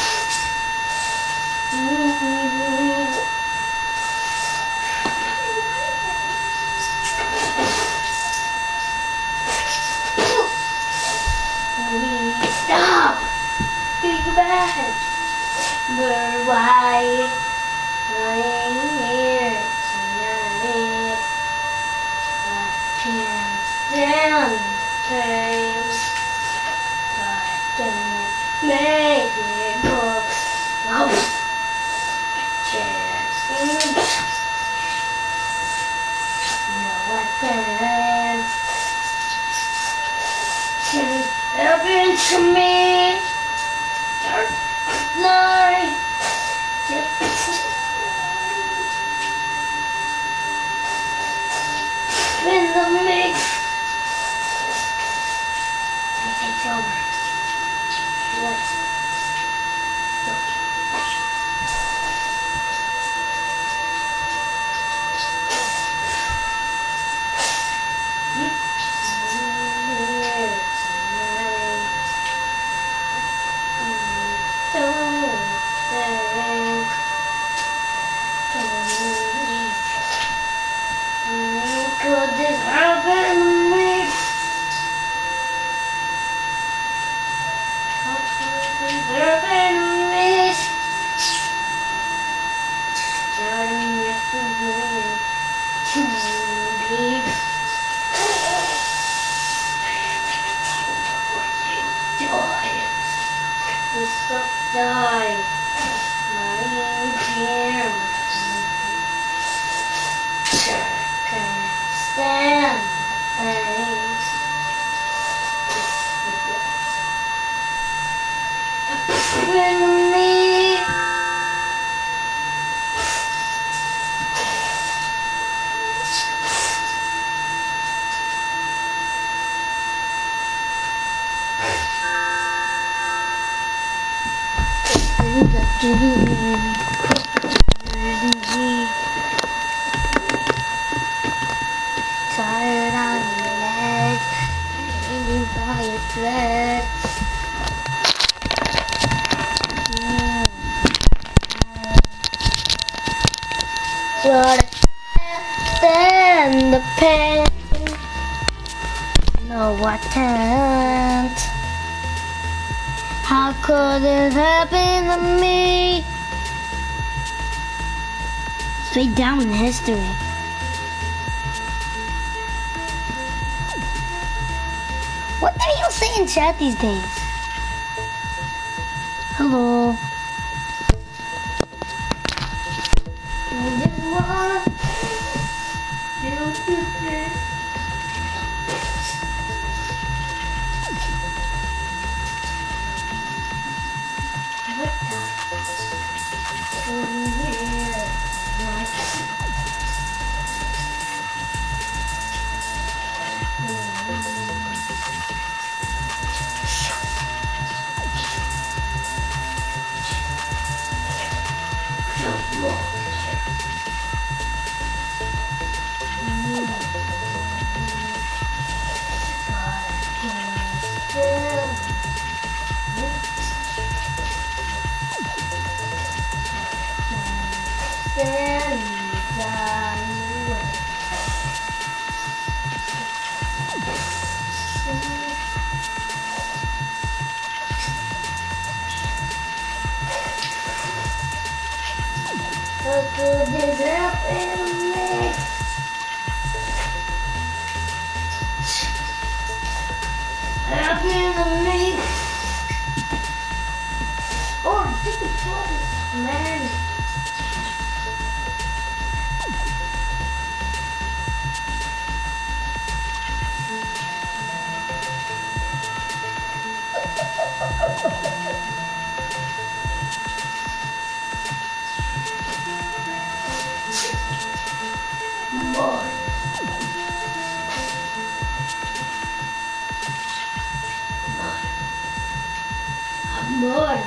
Stop. Be bad. But why I'm here tonight? I can't stand the pain. I can't make it go. Oh, can't. No, I can't. Can't happen to me. Dark night. Tired on your legs, hanging by your thread. What a stand the pain. No, I can't. How could it happen to me? Straight down in history. What do you say in chat these days? Hello. How could this happen to me? Happen to me? Oh, this is so man. More.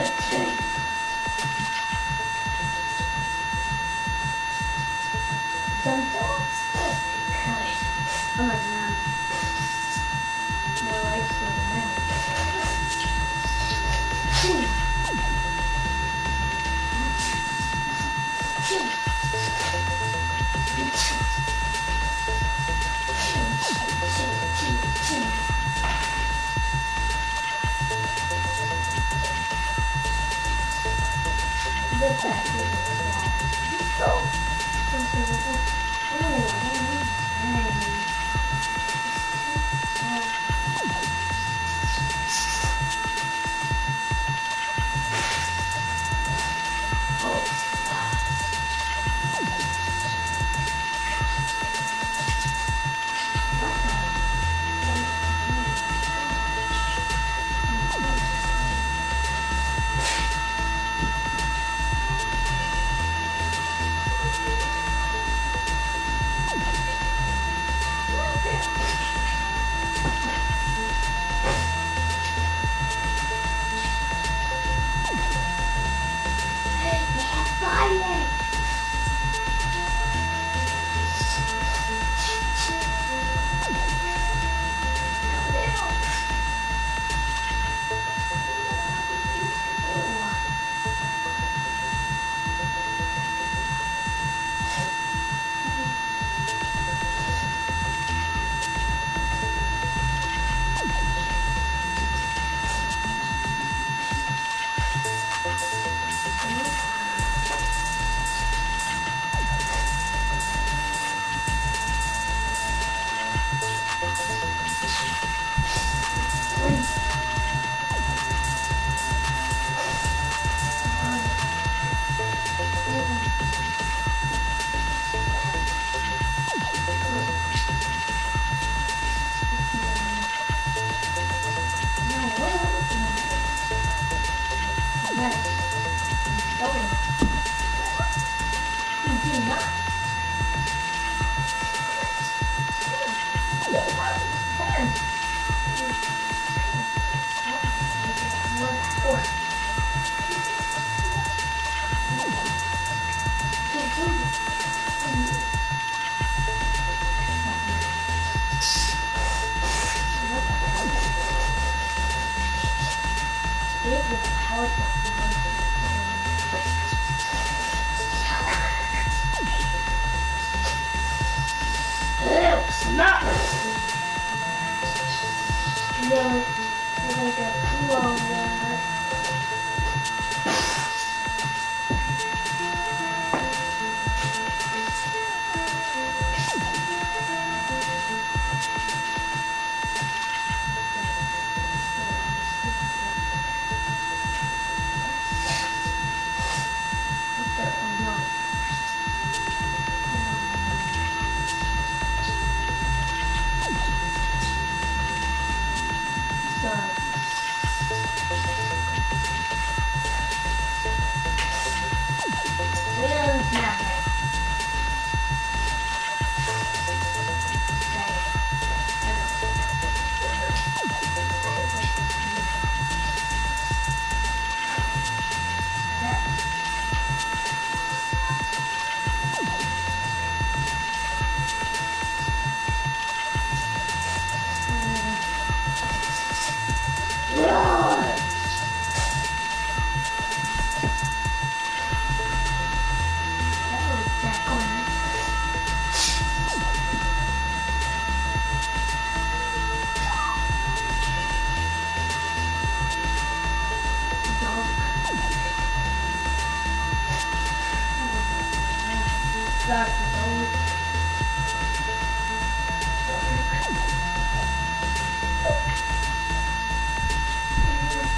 Oh my god. More lights than that. Get back here. Go.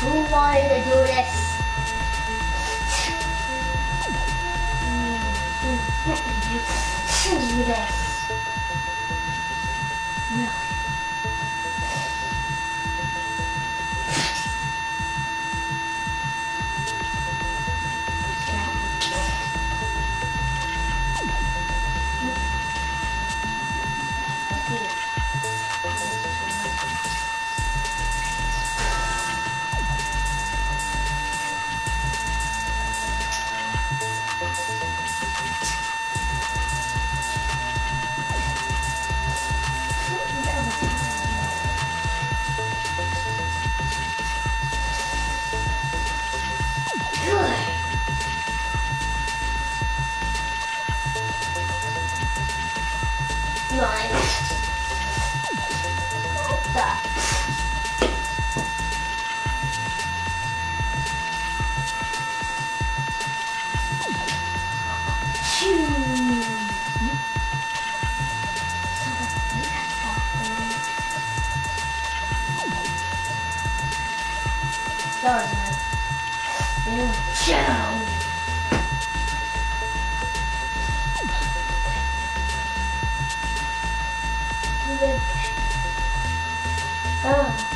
Who wanted to do this? Do this. No. Ciao. Oh.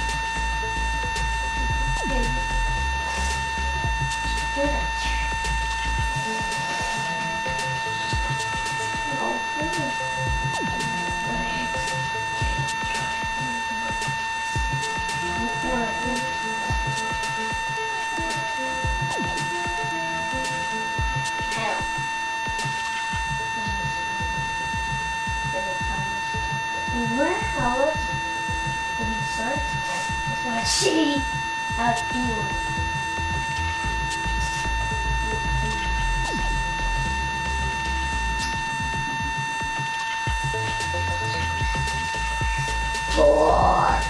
Well, when you start, that's what I see how it feels. Four.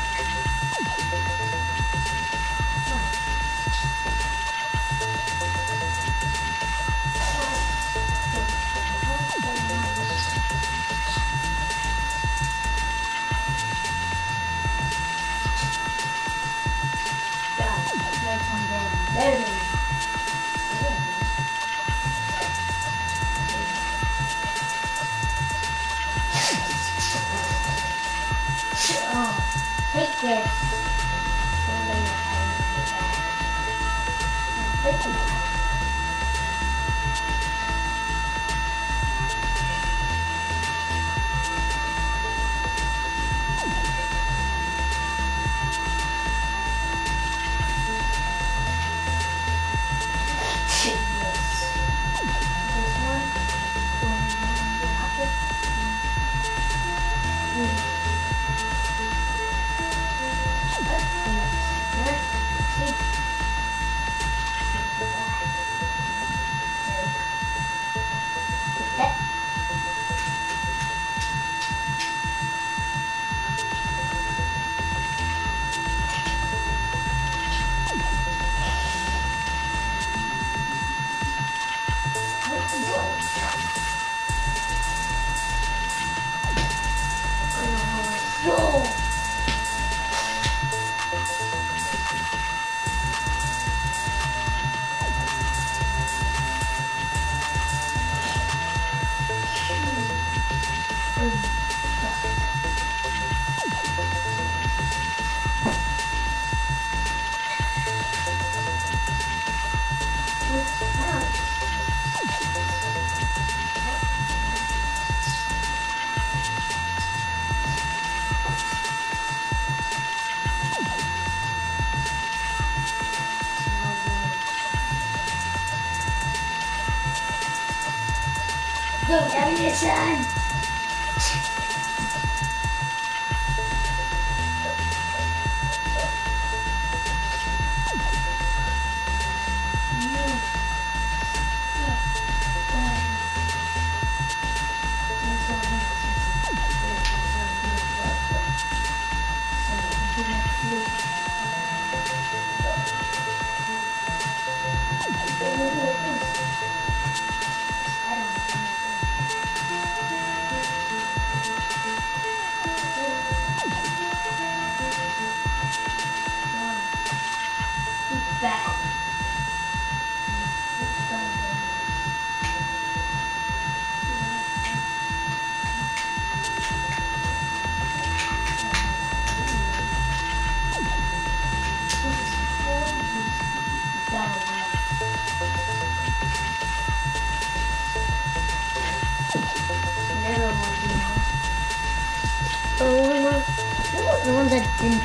There it is. Oh, take this. Take it. Go! Go, have your son. Back. The ones that didn't.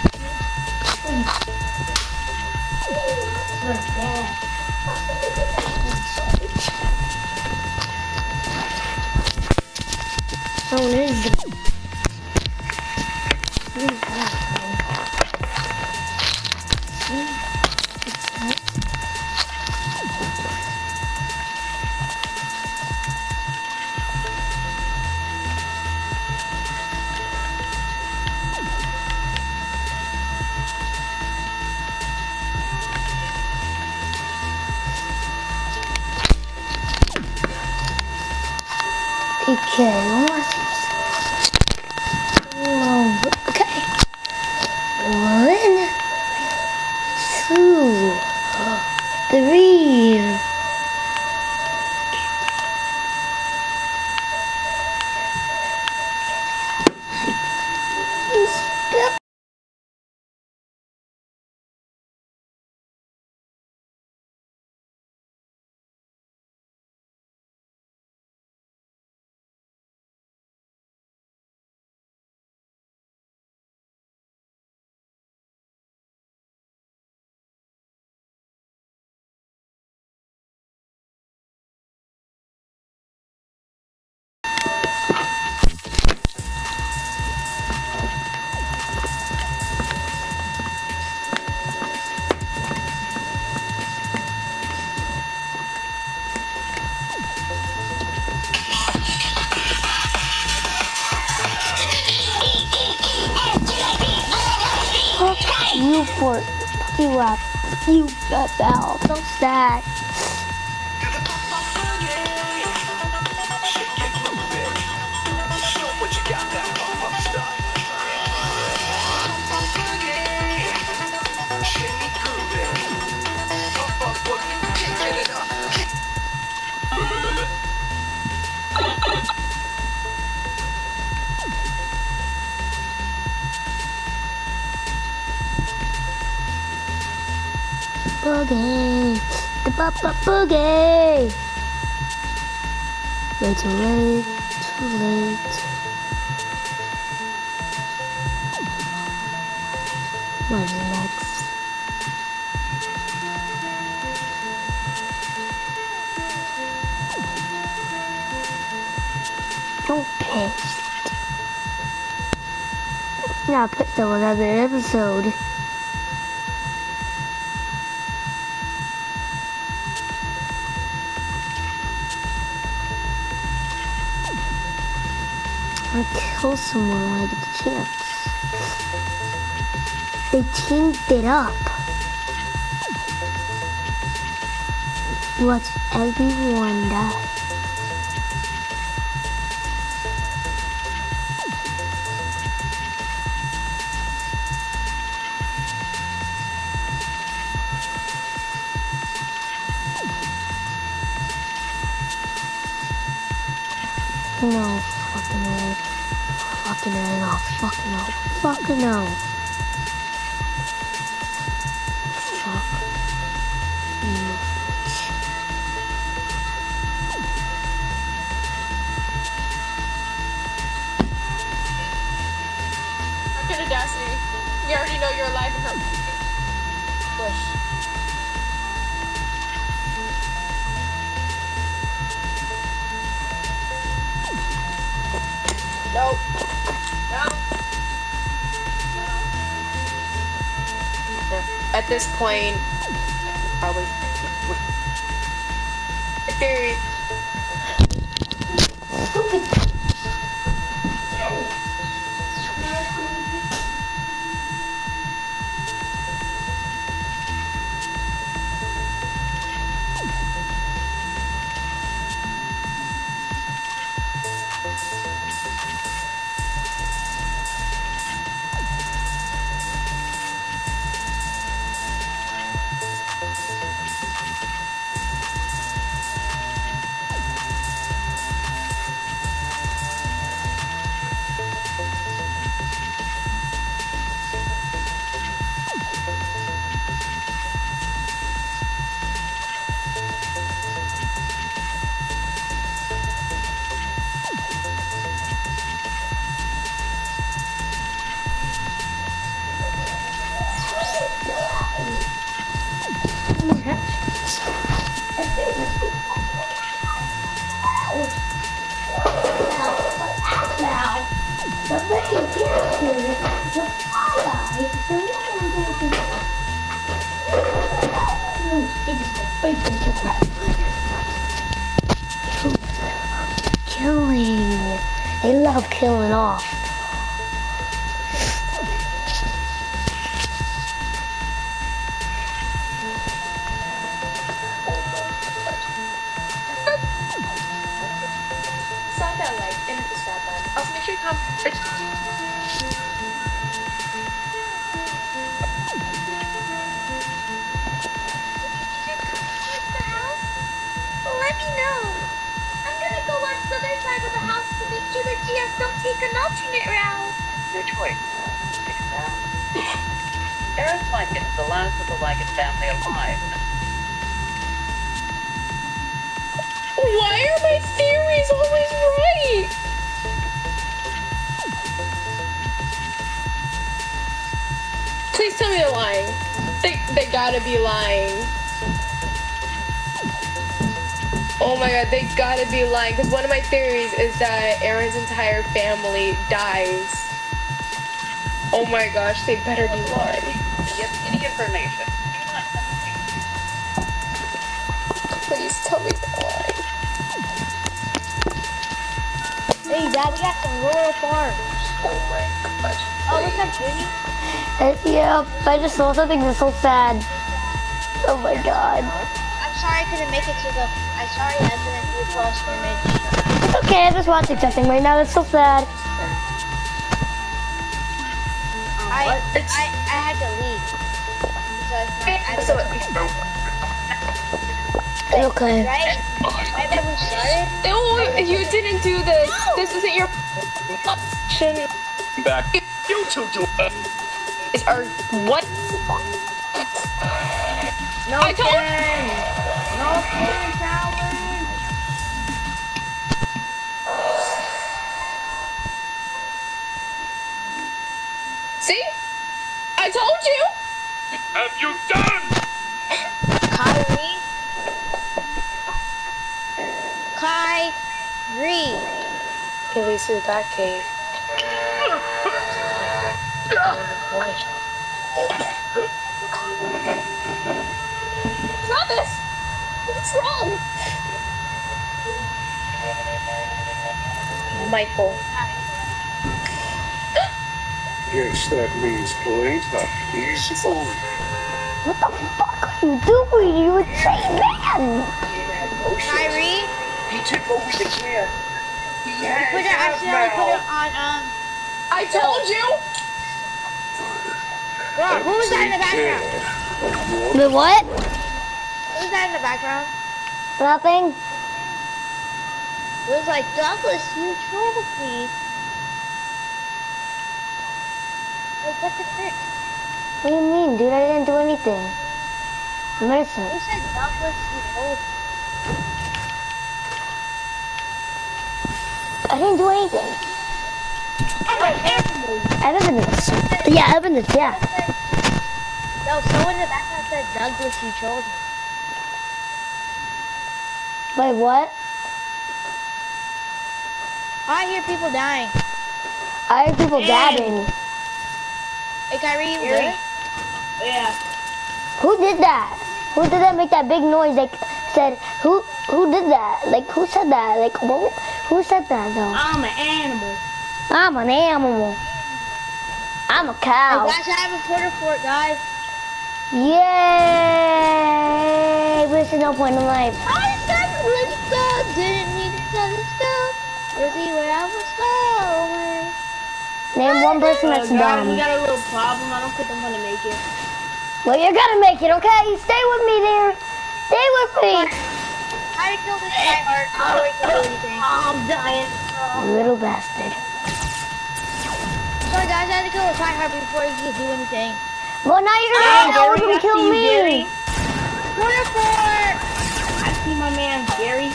Oh, it is. Okay, okay. 1, 2. you for you up. You fell. So sad. Boogie, the boogie. Way too late, too late. What's next? Don't paste. Now put them on another episode. I kill someone when I get the chance. They teamed it up. Watch everyone die. No, fucking no. Fucking no, fucking no, fucking no. Fuck you, bitch. How good audacity. We already know you're alive in her bush. Nope. No. At this point, probably. Theory. Killing. They love killing off. Stop that leg. And it's a stop line. Also, make sure you come. Let me know. I'm gonna go watch the other side of the house to make sure the GS don't take an alternate route. No choice. Take it down. Aaron Lincoln is the last of the Lincoln family alive. Why are my theories always right? Please tell me they're lying. They gotta be lying. Oh my god, they gotta be lying. Because one of my theories is that Aaron's entire family dies. Oh my gosh, they better be lying. Give any information. Do not hesitate. Please tell me they're lying. Hey, Dad, we got some rural farms. Oh my gosh. Oh, what's up, Jimmy? Yeah, I just saw something that's so sad. Oh my god. I'm sorry I couldn't make it to the. I'm sorry I couldn't do fall skirmish. It's okay, I'm just watching something right now. That's so sad. I had to leave. Okay. Right? Right when we started? No, you didn't do this. This isn't your option. Back. You two do it. Is our what? No I told No challenge. See? I told you. Have you done? Kyrie. At least it's that cave. Travis! What's wrong? Michael. Yes, that means later. He's over. What the fuck are you doing, you insane man? Kyrie? He took over the can. He has Put it accidentally put it on I told you! Bro, who was that in the background? The what? Who was that in the background? Nothing. It was like, Douglas, you trolled me. Like, what the frick? What do you mean, dude? I didn't do anything. I'm innocent. Who said Douglas, you trolled me? I didn't do anything. Evidence. Yeah, evidence, yeah. No, someone in the background said, Douglas, you trolled me. Wait, what? I hear people dying. I hear people dabbing. Hey, Kyrie, you there? Yeah. Who did that? Who did that make that big noise? Like, said, who did that? Like, who said that? Like, who said that, though? I'm an animal. I'm an animal. I'm a cow. Hey, guys, I have a porter fort, guys. Yay! But there's no point in life. I said, let's go. Didn't need to tell us go. Was he where I was going? Name one person that's guys, dumb. we got a little problem. I don't think I'm gonna make it. Well, you're gonna make it, okay? Stay with me there. Stay with me. I killed this guy hard before he could do anything. I'm dying. Little bastard. Sorry, guys, I had to kill a tryhard before he could do anything. Well, now you're gonna kill me. Porter fort. I see my man Gary.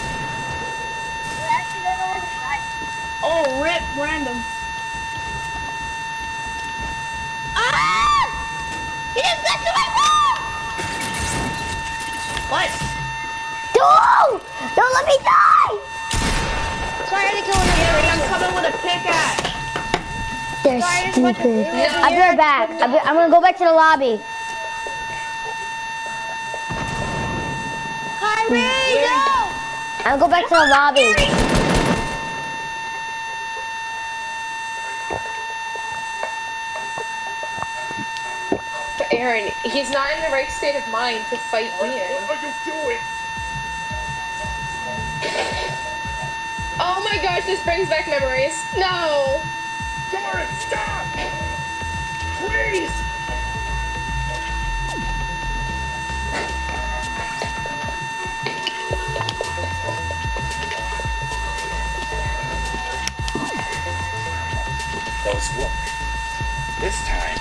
Oh, rip random. Ah! He just got to my wall! What? Don't let me die! Sorry, I had to kill another Gary, I'm person. coming with a pickaxe. They're stupid. I'll be right back. I'm gonna go back to the lobby. Kyrie, no! I'll go back to the lobby. Aaron, he's not in the right state of mind to fight Ian. What are you doing? Oh my gosh, this brings back memories. No! Doris, stop! Please! Those look. This time,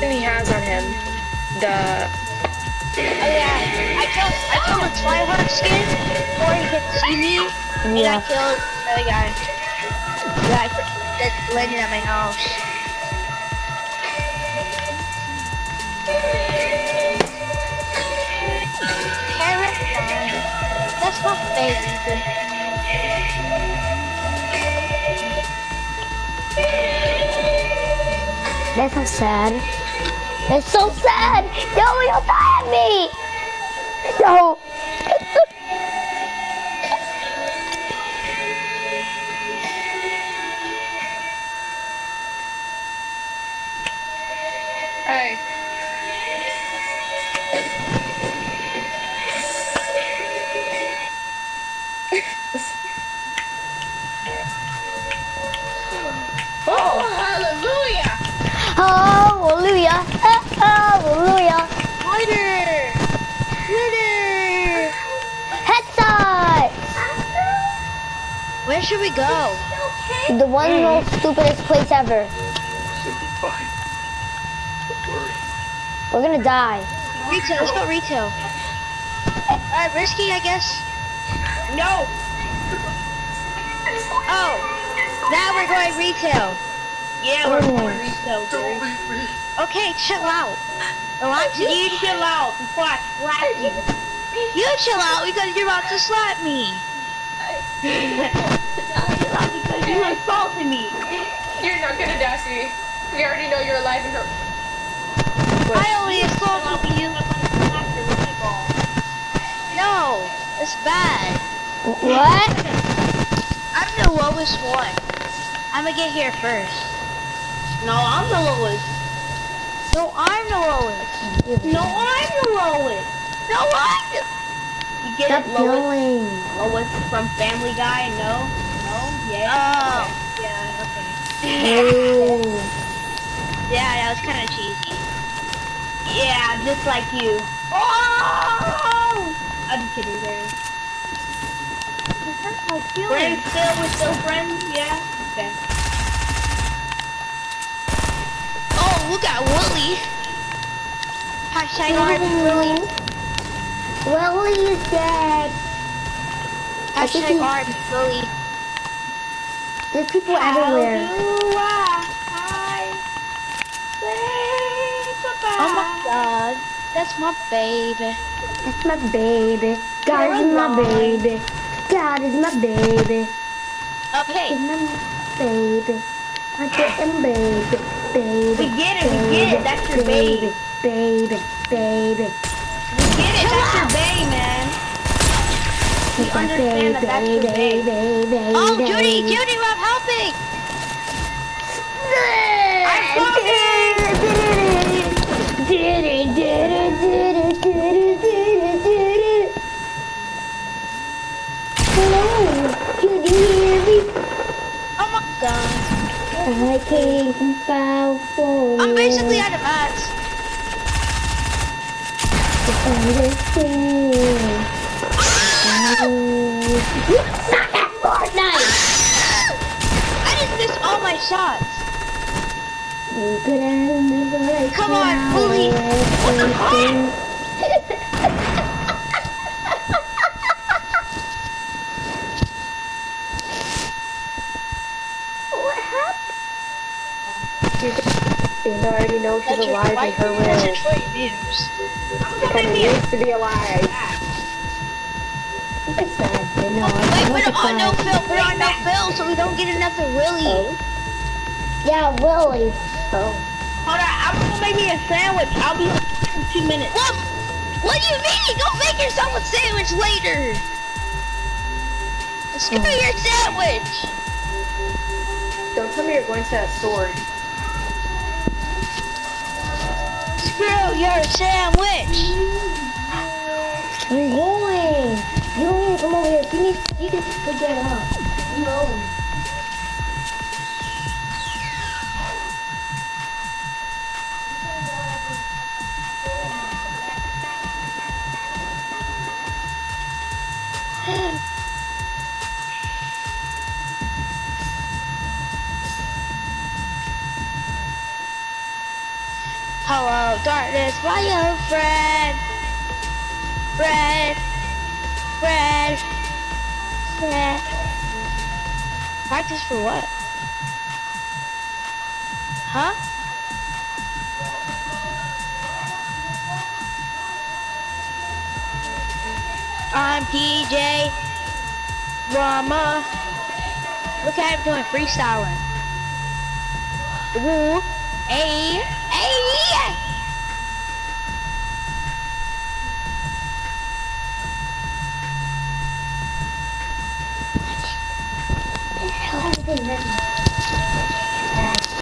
And he has on him the... Oh yeah, I killed a tryhard skin before he could see me, and I killed the other guy. That landed at my house. Carrot line. That's my favorite. That's so sad. That's so sad. No, don't die at me. No. should we go? The one most stupidest place ever. Should be fine. Don't worry. We're gonna die. Retail, let's go retail. Alright, risky, I guess. No! Oh, now we're going retail. Yeah, we're going retail, dude. Okay, chill out. Relax, You chill out before I slap you. You chill out because you're about to slap me. Chill out because you insulted me. You're not gonna dash me. We already know you're alive and her. I only insulted you. No, it's bad. What? I'm the lowest one. I'm gonna get here first. No, I'm the lowest. No, I'm the lowest. No, I'm the lowest. No, I'm the... You get Stop it, Lois? yelling. Lois from Family Guy? No? No? Yeah? Oh. Okay. Yeah, okay. Oh. Yeah, that was kind of cheesy. Yeah, just like you. Oh! I'm just kidding, Barry. Friends still? We're still friends? Yeah? Okay. Oh, look at Willie. Hashtag RIP Willie. Willie is dead. Hashtag RIP Willie. There's people everywhere. Oh my god. That's my baby. That's my baby. God is my baby. God is my baby. Okay. My baby. I get him, baby. Baby. We get it. That's your baby. Baby. Baby. We get it. That's your baby, man. We understand that that's your baby. Oh, Judy, I'm helping. I'm coming. Hello, can you hear me? Oh my god. I came from California. I'm basically out of mats. You suck at Fortnite! I just missed all my shots. Come on, bully. What the fuck? What happened? You already know she's alive in her room. She needs to be alive. Look at that. No, wait, put it on no fill, so we don't get another Willie. Oh. Yeah, Willie. Oh. Hold on, I'm gonna make me a sandwich. I'll be in 2 minutes. What do you mean? Go make yourself a sandwich later. Screw your sandwich. Don't tell me you're going to that store. Screw your sandwich. I'm going. You don't need to come over here. You can pick that up. I'm going. Hello, darkness, my old friend. Friend. Practice for what? Huh? I'm DJ Rama. Look at him doing freestyling. Ooh, hey. What the hell is it?